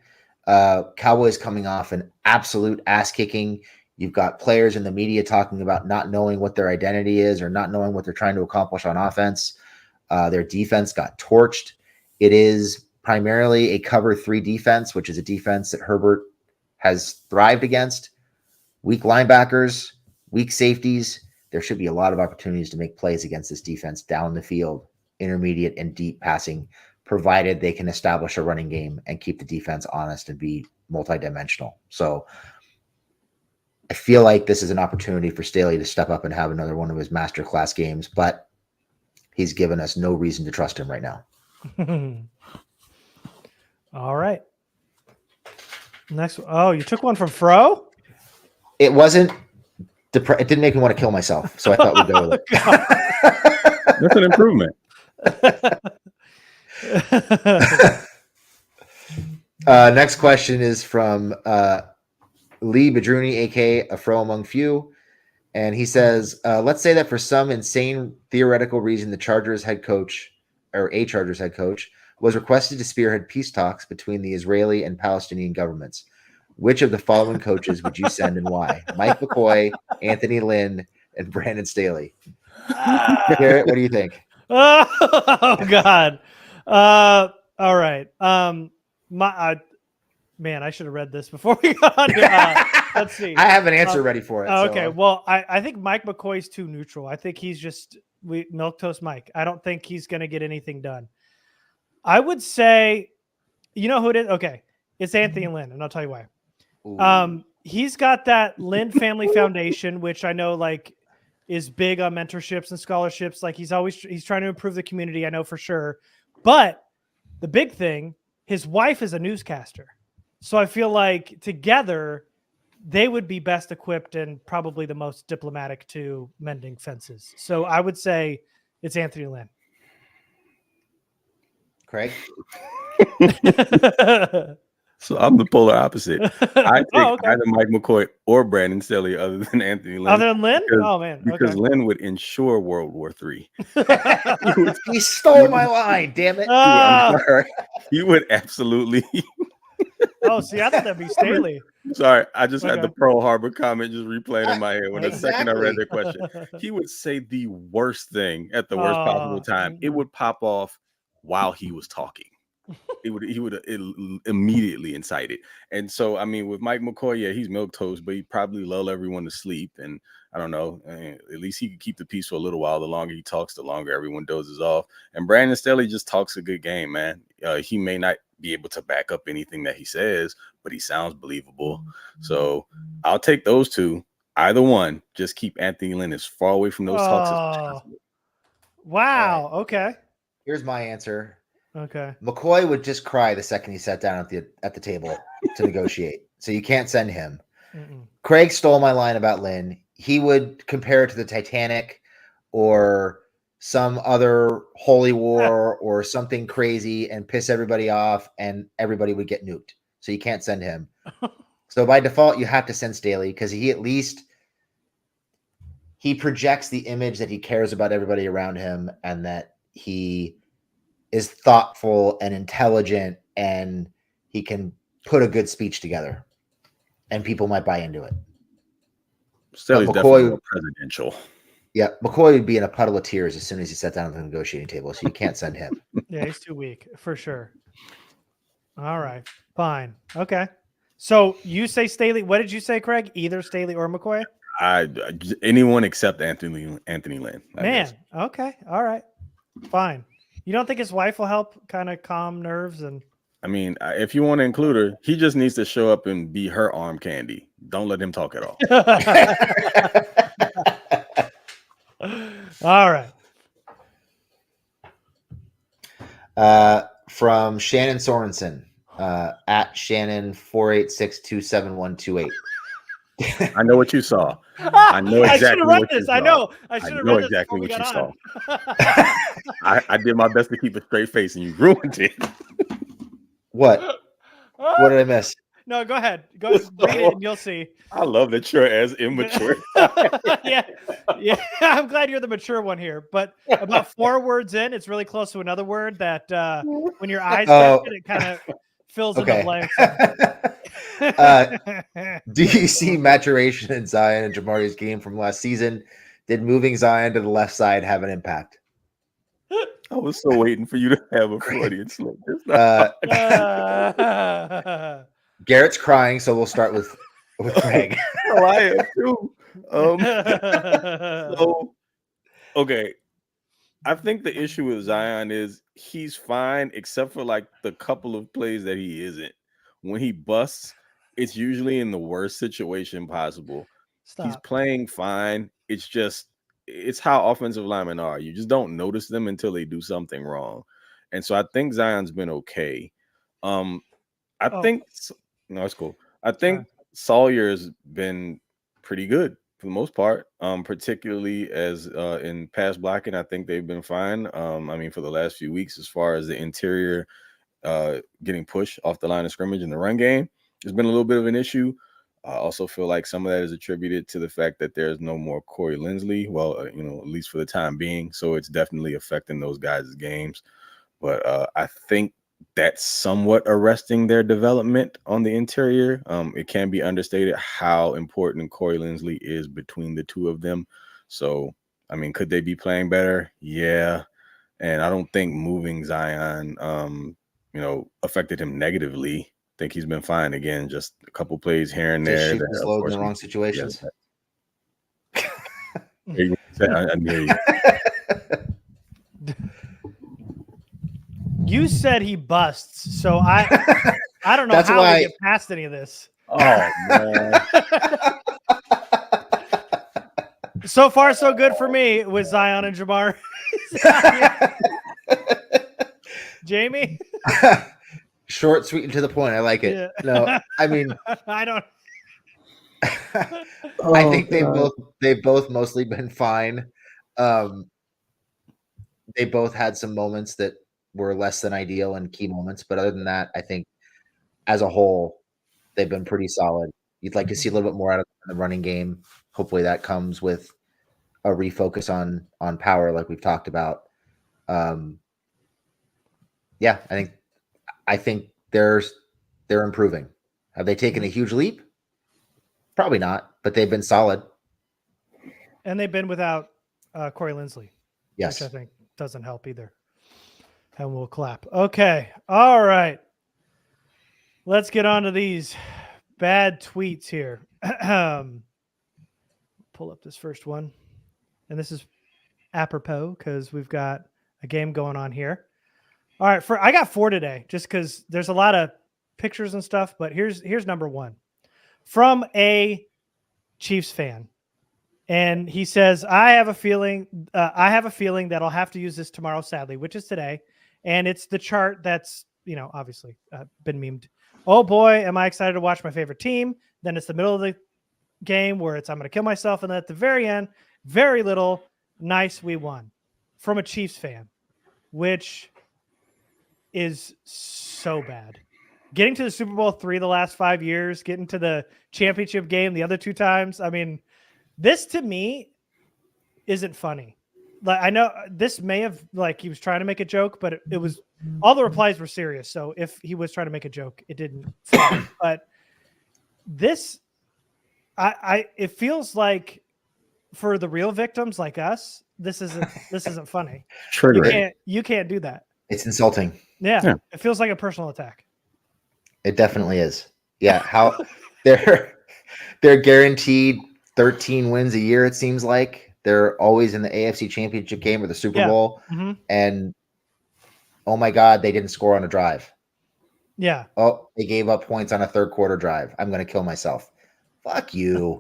Cowboys coming off an absolute ass kicking. You've got players in the media talking about not knowing what their identity is or not knowing what they're trying to accomplish on offense. Their defense got torched. It is primarily a cover 3 defense, which is a defense that Herbert has thrived against. Weak linebackers, weak safeties. There should be a lot of opportunities to make plays against this defense down the field, intermediate and deep passing, provided they can establish a running game and keep the defense honest and be multidimensional. So I feel like this is an opportunity for Staley to step up and have another one of his masterclass games, but he's given us no reason to trust him right now. All right. Next. Oh, you took one from Fro? It wasn't. It didn't make me want to kill myself, so I thought we'd go with it. That's an improvement. Next question is from Lee Badruni, aka A Fro Among Few. And he says, let's say that for some insane theoretical reason, the Chargers head coach was requested to spearhead peace talks between the Israeli and Palestinian governments. Which of the following coaches would you send and why? Mike McCoy, Anthony Lynn, and Brandon Staley. Garrett, what do you think? Oh God. All right. Man, I should have read this before we got on here. Let's see. I have an answer ready for it. Okay. Well, I think Mike McCoy's too neutral. I think he's just milquetoast Mike. I don't think he's going to get anything done. I would say, you know who it is? Okay. It's Anthony Lynn, and I'll tell you why. Ooh. He's got that Lynn Family Foundation, which I know is big on mentorships and scholarships. Like he's trying to improve the community. I know for sure. But the big thing, his wife is a newscaster. So I feel like together they would be best equipped and probably the most diplomatic to mending fences. So I would say it's Anthony Lynn. Craig? So I'm the polar opposite. I take either Mike McCoy or Brandon Staley other than Anthony Lynn. Other than Lynn? Because Lynn would ensure World War III. He stole my line, damn it. He would absolutely. See, I thought that'd be Staley. Sorry, I just had the Pearl Harbor comment just replaying in my head when the second I read the question. He would say the worst thing at the worst possible time. It would pop off while he was talking. He would immediately incite it. And so, I mean, with Mike McCoy, yeah, he's milquetoast, but he probably lull everyone to sleep. And I don't know, at least he could keep the peace for a little while. The longer he talks, the longer everyone dozes off. And Brandon Staley just talks a good game, man. He may not be able to back up anything that he says, but he sounds believable. So I'll take those two. Either one, just keep Anthony Lynn as far away from those talks as possible. Wow. Right. Okay. Here's my answer. Okay. McCoy would just cry the second he sat down at the table to negotiate. So you can't send him. Mm-mm. Craig stole my line about Lynn. He would compare it to the Titanic or some other holy war or something crazy and piss everybody off, and everybody would get nuked. So you can't send him. So by default, you have to send Staley because he projects the image that he cares about everybody around him and that he is thoughtful and intelligent and he can put a good speech together and people might buy into it. Staley's definitely more presidential. Yeah, McCoy would be in a puddle of tears as soon as he sat down at the negotiating table, so you can't send him. Yeah, he's too weak for sure. All right, fine. Okay. So you say Staley. What did you say, Craig? Either Staley or McCoy? Anyone except Anthony Lynn. Man, okay. All right. Fine. You don't think his wife will help kind of calm nerves? And I mean, if you want to include her, he just needs to show up and be her arm candy. Don't let him talk at all. All right. From Shannon Sorensen, at Shannon 486272128. I know what you saw. I know exactly what you saw. I know. I know exactly what you saw. I did my best to keep a straight face, and you ruined it. What? What did I miss? No, go ahead. Go read it, and you'll see. I love that you're as immature. Yeah. I'm glad you're the mature one here. But about 4 words in, it's really close to another word that when your eyes get it kind of fills in the blanks. Do you see maturation in Zion and Jamari's game from last season? Did moving Zion to the left side have an impact? I was so waiting for you to have a Freudian slip. Garrett's crying, so we'll start with Craig. Oh, I am too. Okay. I think the issue with Zion is he's fine, except for like the couple of plays that he isn't. When he busts, it's usually in the worst situation possible. Stop. He's playing fine. It's how offensive linemen are. You just don't notice them until they do something wrong. And so I think Zion's been okay. It's cool. I think Sawyer's been pretty good for the most part. Particularly as in pass blocking, I think they've been fine. I mean, for the last few weeks, as far as the interior getting pushed off the line of scrimmage in the run game, there's been a little bit of an issue. I also feel like some of that is attributed to the fact that there's no more Corey Linsley. Well, at least for the time being. So it's definitely affecting those guys' games. But I think that's somewhat arresting their development on the interior. It can be understated how important Corey Linsley is between the two of them. So, I mean, could they be playing better? Yeah. And I don't think moving Zion, affected him negatively. I think he's been fine. Again, just a couple plays here and Just there. shooting slow in the wrong situations. Yeah, I hear you. You said he busts, so I don't know That's how why- we get past any of this. Oh man. So far, so good for me with Zion and Jamar. Jamie? Short, sweet, and to the point. I like it. Yeah. No, I mean, I don't. I think they've both mostly been fine. They both had some moments that were less than ideal and key moments, but other than that, I think as a whole, they've been pretty solid. You'd like to see a little bit more out of the running game. Hopefully, that comes with a refocus on power, like we've talked about. Yeah, I think they're improving. Have they taken a huge leap? Probably not, but they've been solid. And they've been without Corey Linsley, Yes. which I think doesn't help either. And we'll clap. Okay. All right. Let's get on to these bad tweets here. Pull up this first one. And this is apropos because we've got a game going on here. All right. I got 4 today just because there's a lot of pictures and stuff, but here's number 1 from a Chiefs fan. And he says, I have a feeling that I'll have to use this tomorrow, sadly, which is today. And it's the chart that's, obviously been memed. Oh boy, am I excited to watch my favorite team. Then it's the middle of the game where I'm going to kill myself. And then at the very end, very little, nice, we won. From a Chiefs fan, which is so bad. Getting to the Super Bowl 3 the last 5 years, getting to the championship game the other 2 times. I mean, this to me isn't funny. Like, I know this may have he was trying to make a joke, but it was all the replies were serious. So if he was trying to make a joke, it didn't fly. But this, it feels like for the real victims like us, this isn't funny. You can't do that. It's insulting. Yeah. It feels like a personal attack. It definitely is. Yeah. How they're guaranteed 13 wins a year, it seems like. They're always in the AFC Championship game or the Super Bowl. Mm-hmm. And, oh, my God, they didn't score on a drive. Yeah. Oh, they gave up points on a third quarter drive. I'm going to kill myself. Fuck you.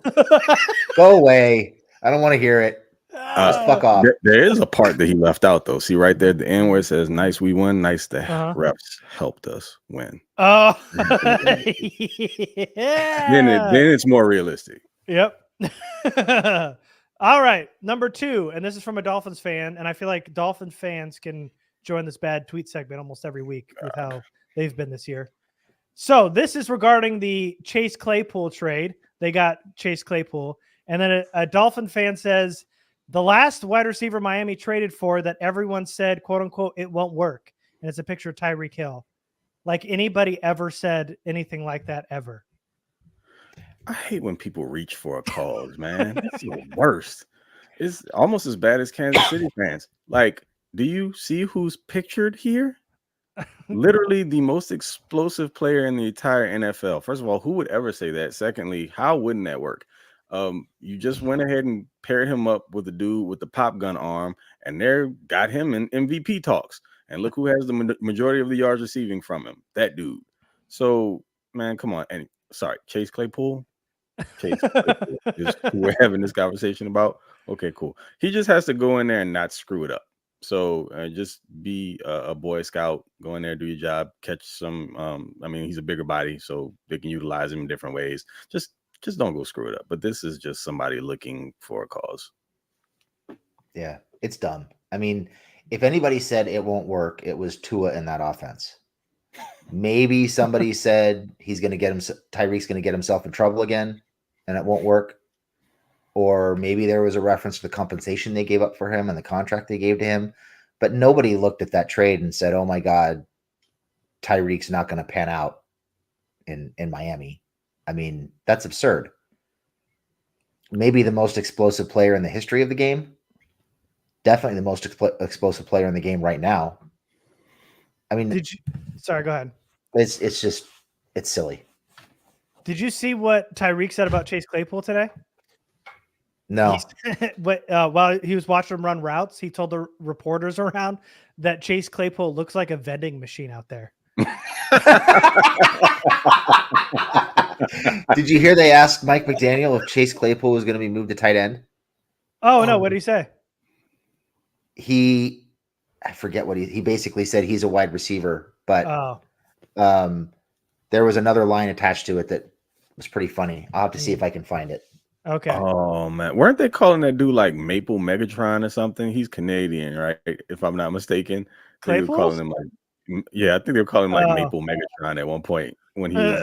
Go away. I don't want to hear it. Just fuck off. There is a part that he left out, though. See right there at the end where it says, nice, we won. Nice, the refs helped us win. Oh. Yeah. Then it's more realistic. Yep. All right. Number 2. And this is from a Dolphins fan. And I feel like Dolphin fans can join this bad tweet segment almost every week with how they've been this year. So this is regarding the Chase Claypool trade. They got Chase Claypool. And then a Dolphin fan says, the last wide receiver Miami traded for that everyone said, quote unquote, it won't work. And it's a picture of Tyreek Hill. Like anybody ever said anything like that ever. I hate when people reach for a cause, man. That's the worst. It's almost as bad as Kansas City fans. Like, do you see who's pictured here? Literally the most explosive player in the entire NFL. First of all, who would ever say that? Secondly, how wouldn't that work? You just went ahead and paired him up with a dude with the pop gun arm, and there got him in MVP talks. And look who has the majority of the yards receiving from him. That dude. So, man, come on. And sorry, Chase Claypool. Chase Claypool is who we're having this conversation about. Okay, cool. He just has to go in there and not screw it up. So just be a Boy Scout, go in there, do your job, catch some. I mean, he's a bigger body, so they can utilize him in different ways. Just just don't go screw it up. But this is just somebody looking for a cause. Yeah, it's dumb. I mean, if anybody said it won't work, it was Tua in that offense. Maybe somebody said he's going to get him. Tyreek's going to get himself in trouble again, and it won't work. Or maybe there was a reference to the compensation they gave up for him and the contract they gave to him. But nobody looked at that trade and said, "Oh my God, Tyreek's not going to pan out in Miami." I mean, that's absurd. Maybe the most explosive player in the history of the game. Definitely the most explosive player in the game right now. I mean, Sorry, go ahead. it's silly. Did you see what Tyreek said about Chase Claypool today? No. But while he was watching him run routes, he told the reporters around that Chase Claypool looks like a vending machine out there. Did you hear they asked Mike McDaniel if Chase Claypool was going to be moved to tight end? Oh, no. What did he say? I forget what he basically said he's a wide receiver, but there was another line attached to it that was pretty funny. I'll have to see if I can find it. Okay. Oh man, weren't they calling that dude like Maple Megatron or something? He's Canadian, right? If I'm not mistaken. They were calling him like, yeah, I think they were calling him like Maple Megatron at one point when he was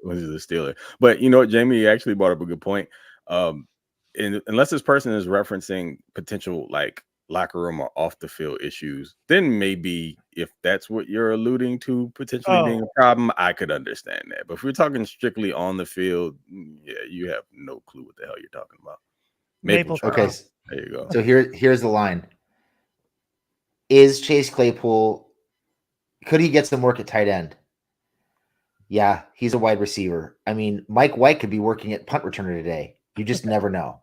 when he was a Steeler. But you know what, Jamie, you actually brought up a good point. Unless this person is referencing potential like locker room or off the field issues, then maybe if that's what you're alluding to potentially being a problem, I could understand that. But if we're talking strictly on the field, yeah, you have no clue what the hell you're talking about. Maple. Okay, there you go. So here's the line. Is Chase Claypool, could he get some work at tight end? Yeah, he's a wide receiver. I mean, Mike White could be working at punt returner today. You just never know.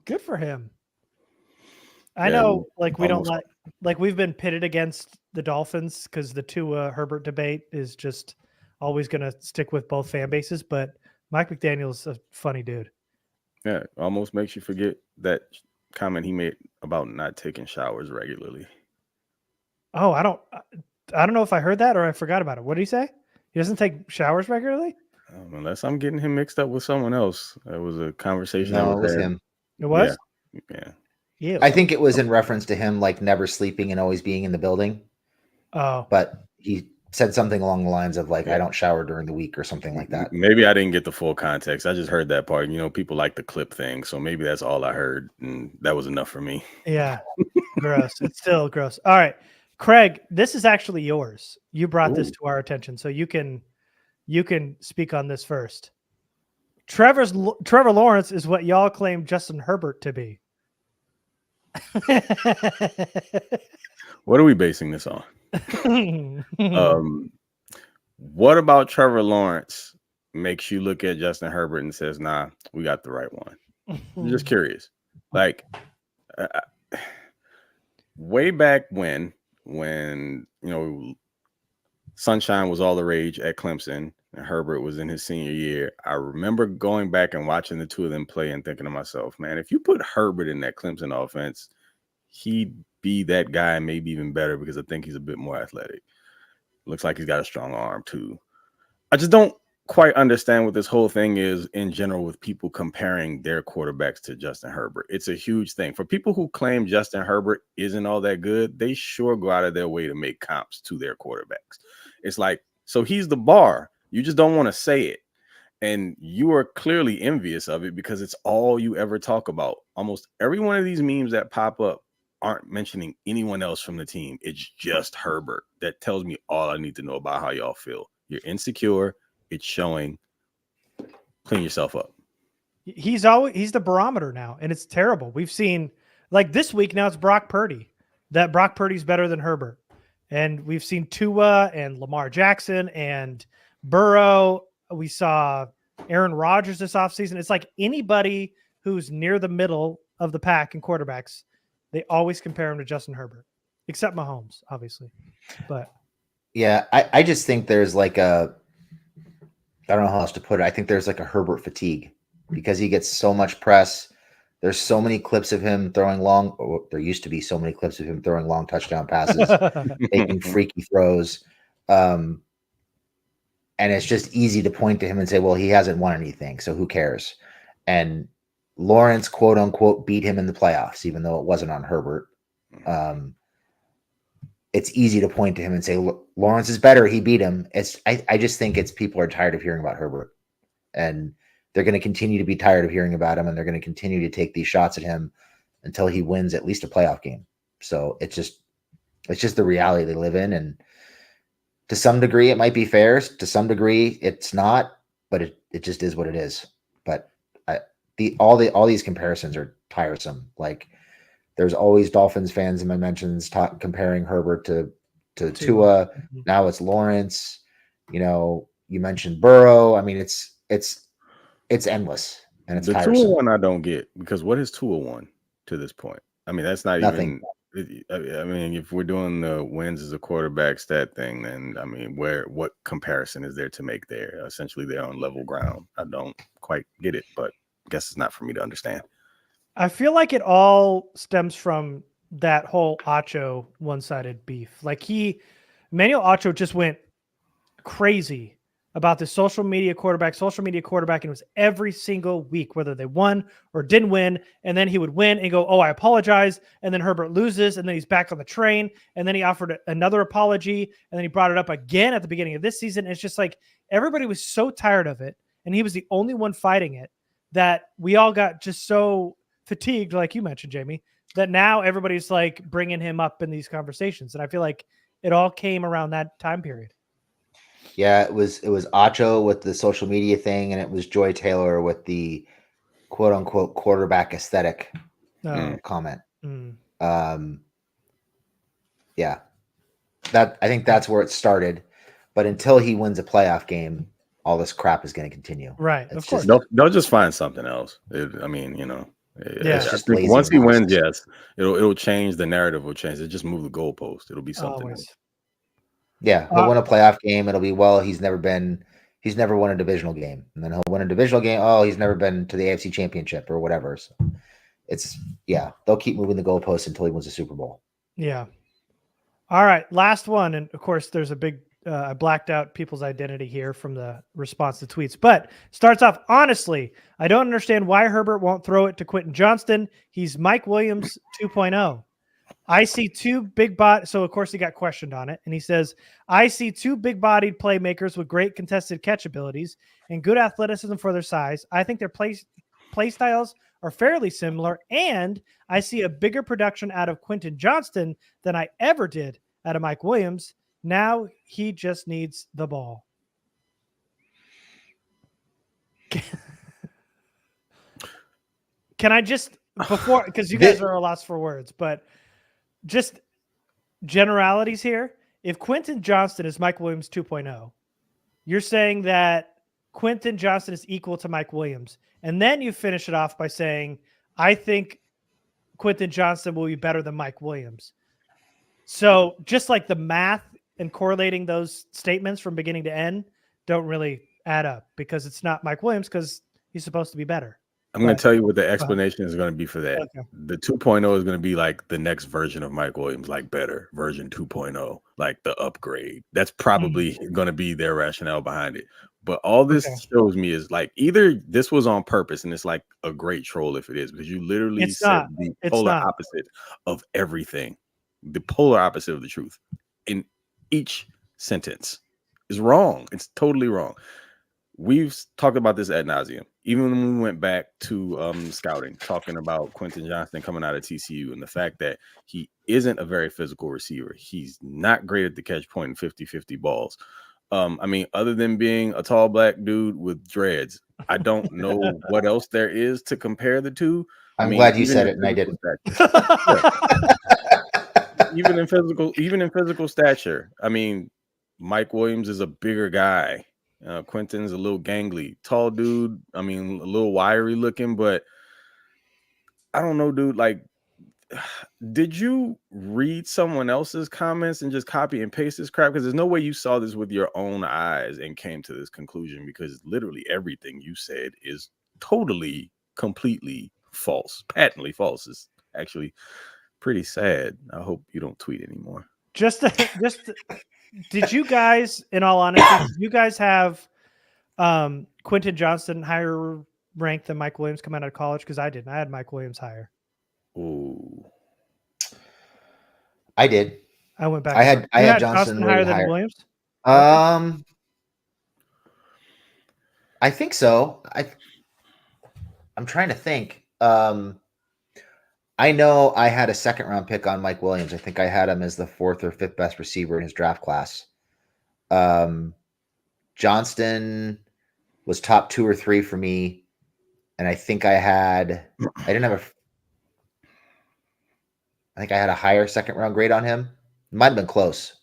Good for him. I know, like we don't like we've been pitted against the Dolphins because the Tua Herbert debate is just always going to stick with both fan bases. But Mike McDaniel's a funny dude. Yeah, almost makes you forget that comment he made about not taking showers regularly. Oh, I don't know if I heard that or I forgot about it. What did he say? He doesn't take showers regularly? Unless I'm getting him mixed up with someone else. That was a conversation. No, it was him. It was? Yeah. I think it was in reference to him like never sleeping and always being in the building. Oh. But he said something along the lines of like, I don't shower during the week or something like that. Maybe I didn't get the full context. I just heard that part. You know, people like the clip thing. So maybe that's all I heard. And that was enough for me. Yeah. Gross. It's still gross. All right. Craig, this is actually yours. You brought this to our attention. So you can speak on this first. Trevor Lawrence is what y'all claim Justin Herbert to be. What are we basing this on? What about Trevor Lawrence makes you look at Justin Herbert and says, nah, we got the right one? I'm just curious. Like, way back when, you know, sunshine was all the rage at Clemson and Herbert was in his senior year, I remember going back and watching the two of them play and thinking to myself, man, if you put Herbert in that Clemson offense, he'd be that guy, maybe even better, because I think he's a bit more athletic. Looks like he's got a strong arm too. I just don't quite understand what this whole thing is in general with people comparing their quarterbacks to Justin Herbert. It's a huge thing. For people who claim Justin Herbert isn't all that good, they sure go out of their way to make comps to their quarterbacks. It's like, so he's the bar. You just don't want to say it. And you are clearly envious of it because it's all you ever talk about. Almost every one of these memes that pop up aren't mentioning anyone else from the team. It's just Herbert. That tells me all I need to know about how y'all feel. You're insecure. It's showing. Clean yourself up. He's the barometer now, and it's terrible. We've seen, like this week now, it's Brock Purdy. That Brock Purdy's better than Herbert. And we've seen Tua and Lamar Jackson and Burrow. We saw Aaron Rodgers this offseason. It's like anybody who's near the middle of the pack in quarterbacks, they always compare him to Justin Herbert, except Mahomes, obviously. But yeah, I just think there's like I don't know how else to put it. I think there's like a Herbert fatigue because he gets so much press. There's so many clips of him throwing there used to be so many clips of him throwing long touchdown passes, making freaky throws. And it's just easy to point to him and say, well, he hasn't won anything, so who cares? And Lawrence, quote unquote, beat him in the playoffs, even though it wasn't on Herbert. It's easy to point to him and say, Lawrence is better. He beat him. I just think people are tired of hearing about Herbert, and they're going to continue to be tired of hearing about him, and they're going to continue to take these shots at him until he wins at least a playoff game. So it's just the reality they live in. And to some degree, it might be fair. To some degree, it's not, but it just is what it is. But all these comparisons are tiresome. Like, there's always Dolphins fans in my mentions comparing Herbert to Tua. Mm-hmm. Now it's Lawrence. You mentioned Burrow. I mean, it's endless, and it's the tiresome. Tua one I don't get, because what has Tua won to this point? I mean, that's not Nothing. I mean, if we're doing the wins as a quarterback stat thing, then I mean, what comparison is there to make there? Essentially, they're on level ground. I don't quite get it, but I guess it's not for me to understand. I feel like it all stems from that whole Acho one-sided beef. Like, Emmanuel Acho just went crazy about the social media quarterback, and it was every single week, whether they won or didn't win. And then he would win and go, oh, I apologize. And then Herbert loses, and then he's back on the train. And then he offered another apology, and then he brought it up again at the beginning of this season. And it's just like, everybody was so tired of it, and he was the only one fighting it, that we all got just so fatigued, like you mentioned, Jamie, that now everybody's like bringing him up in these conversations. And I feel like it all came around that time period. Yeah, it was Acho with the social media thing, and it was Joy Taylor with the quote unquote quarterback aesthetic comment. Yeah, that I think that's where it started. But until he wins a playoff game, all this crap is going to continue. Right. It's of course. They'll just find something else. I mean, It's just I think lazy once he wins, analysis. yes, it'll change. The narrative will change. It just move the goalpost. It'll be something else. Yeah, he'll win a playoff game. It'll be, well, he's never won a divisional game, and then he'll win a divisional game. Oh, he's never been to the AFC Championship or whatever. So they'll keep moving the goalposts until he wins a Super Bowl. Yeah. All right, last one, and of course, there's a big. I blacked out people's identity here from the response to tweets, but starts off, honestly, I don't understand why Herbert won't throw it to Quentin Johnston. He's Mike Williams 2.0. I see two big so of course he got questioned on it, and he says, I see two big-bodied playmakers with great contested catch abilities and good athleticism for their size. I think their play styles are fairly similar, and I see a bigger production out of Quentin Johnston than I ever did out of Mike Williams. Now he just needs the ball. Can I just, before, because you guys are a loss for words, but just generalities here. If Quentin Johnston is Mike Williams 2.0, you're saying that Quentin Johnston is equal to Mike Williams. And then you finish it off by saying, I think Quentin Johnston will be better than Mike Williams. So just like the math and correlating those statements from beginning to end don't really add up, because it's not Mike Williams, because he's supposed to be better. I'm going to tell you what the explanation is going to be for that. Okay. The 2.0 is going to be like the next version of Mike Williams, like better version 2.0, like the upgrade. That's probably going to be their rationale behind it. But all this shows me is like, either this was on purpose, and it's like a great troll if it is, because you literally said the polar opposite of everything, the polar opposite of the truth in each sentence is wrong. It's totally wrong. We've talked about this ad nauseum, even when we went back to scouting, talking about Quentin Johnston coming out of TCU and the fact that he isn't a very physical receiver. He's not great at the catch point in 50-50 balls. I mean, other than being a tall black dude with dreads, I don't know what else there is to compare the two. I'm glad you said it, and I didn't. Even in physical stature, I mean, Mike Williams is a bigger guy. Quentin's a little gangly, tall dude. I mean, a little wiry looking, but I don't know, dude. Like, did you read someone else's comments and just copy and paste this crap? Because there's no way you saw this with your own eyes and came to this conclusion, because literally everything you said is totally, completely false, patently false. It's actually pretty sad. I hope you don't tweet anymore. Just Did you guys, in all honesty, did you guys have Quentin Johnston higher ranked than Mike Williams coming out of college? Because I didn't. I had Mike Williams higher. Ooh. I did. I went back. I and had forth. You had Johnston higher rated than higher. Williams. I think so. I'm trying to think. I know I had a second round pick on Mike Williams. I think I had him as the 4th or 5th best receiver in his draft class. Johnston was top 2 or 3 for me, and I think I think I had a higher second round grade on him. It might have been close.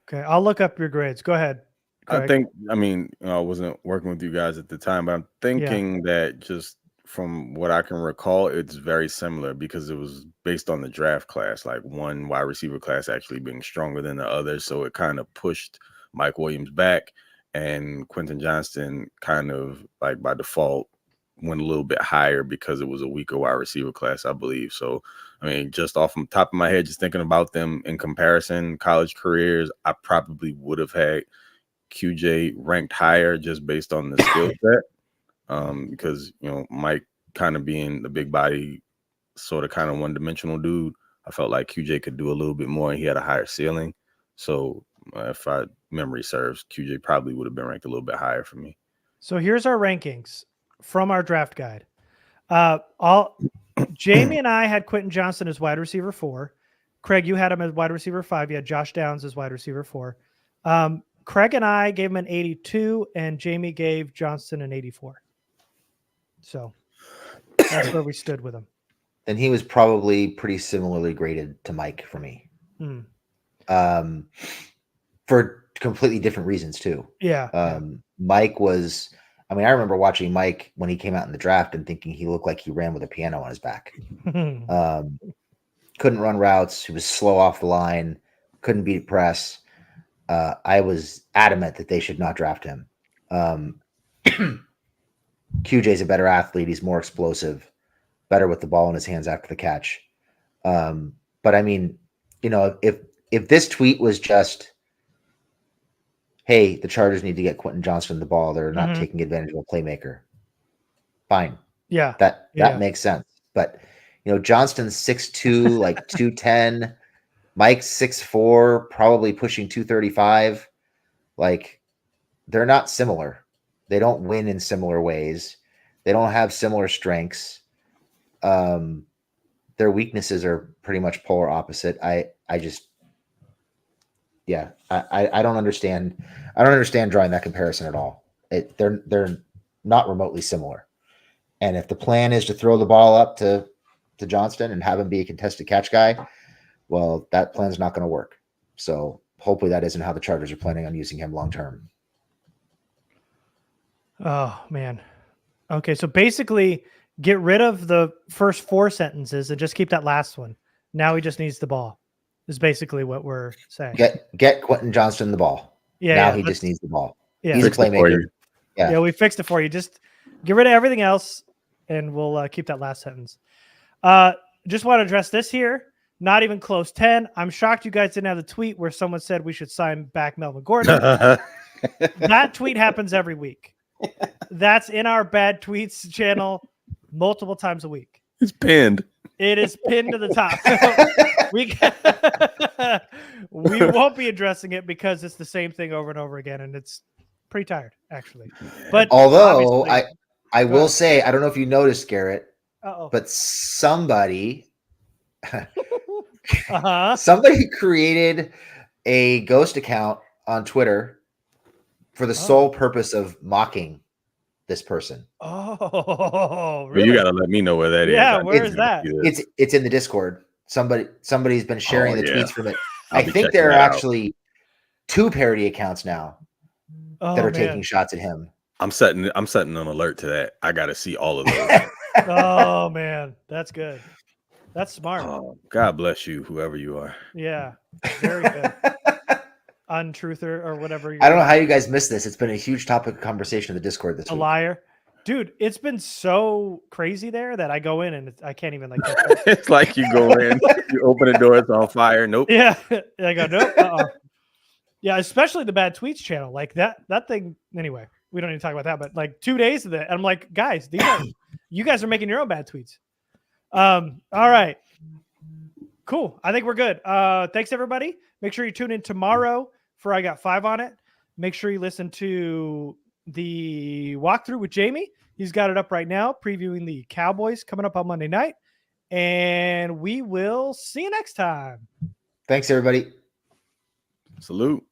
Okay, I'll look up your grades. Go ahead, Craig. I wasn't working with you guys at the time, but I'm thinking that just from what I can recall, it's very similar because it was based on the draft class, like one wide receiver class actually being stronger than the other. So it kind of pushed Mike Williams back, and Quentin Johnston kind of like by default went a little bit higher because it was a weaker wide receiver class, I believe. So, I mean, just off the top of my head, just thinking about them in comparison, college careers, I probably would have had QJ ranked higher just based on the skill set. Because, Mike kind of being the big body, sort of kind of one-dimensional dude, I felt like QJ could do a little bit more and he had a higher ceiling. So if memory serves, QJ probably would have been ranked a little bit higher for me. So here's our rankings from our draft guide. Jamie and I had Quentin Johnston as wide receiver 4. Craig, you had him as wide receiver 5. You had Josh Downs as wide receiver 4. Craig and I gave him an 82, and Jamie gave Johnston an 84. So that's where we stood with him. And he was probably pretty similarly graded to Mike for me. For completely different reasons too. Yeah. Mike was, I remember watching Mike when he came out in the draft and thinking he looked like he ran with a piano on his back. Couldn't run routes. He was slow off the line. Couldn't beat press. I was adamant that they should not draft him. QJ's a better athlete. He's more explosive, better with the ball in his hands after the catch. But I mean, if this tweet was just, hey, the Chargers need to get Quentin Johnston the ball, they're not taking advantage of a playmaker. Fine. Yeah. That makes sense. But Johnston's 6'2", like 210. Mike's 6'4", probably pushing 235. Like, they're not similar. They don't win in similar ways. They don't have similar strengths. Their weaknesses are pretty much polar opposite. I don't understand. I don't understand drawing that comparison at all. They're not remotely similar. And if the plan is to throw the ball up to Johnston and have him be a contested catch guy, well, that plan's not going to work. So hopefully that isn't how the Chargers are planning on using him long term. Oh, man. Okay, so basically get rid of the first 4 sentences and just keep that last one. Now he just needs the ball is basically what we're saying. Get Quentin Johnston the ball. Yeah. Now he just needs the ball. Yeah. He's a playmaker. Yeah, we fixed it for you. Just get rid of everything else and we'll keep that last sentence. Just want to address this here. Not even close 10. I'm shocked you guys didn't have the tweet where someone said we should sign back Melvin Gordon. That tweet happens every week. That's in our bad tweets channel multiple times a week. It's pinned. It is pinned to the top. We won't be addressing it because it's the same thing over and over again, and it's pretty tired, actually. But although I will say, I don't know if you noticed, Garrett, but somebody created a ghost account on Twitter for the sole purpose of mocking this person. Oh, really? Well, you got to let me know where that is. Yeah, where is that? It's in the Discord. Somebody's been sharing the tweets from it. I think there are actually 2 parody accounts now that are taking shots at him. I'm setting an alert to that. I got to see all of those. Oh man, that's good. That's smart. Oh, God bless you, whoever you are. Yeah, very good. Untruther or whatever. I don't know how you guys missed this. It's been a huge topic of conversation in the Discord this week. A liar. Dude, it's been so crazy there that I go in and I can't even like. It's like you go in, you open the door, it's on fire. Nope. Yeah, I go nope. Yeah, especially the bad tweets channel. Like that thing. Anyway, we don't need to talk about that. But like 2 days of it, and I'm like, guys, you guys are making your own bad tweets. All right, cool. I think we're good. Thanks everybody. Make sure you tune in tomorrow for I Got 5 on it. Make sure you listen to the walkthrough with Jamie. He's got it up right now, previewing the Cowboys coming up on Monday night. And we will see you next time. Thanks, everybody. Salute.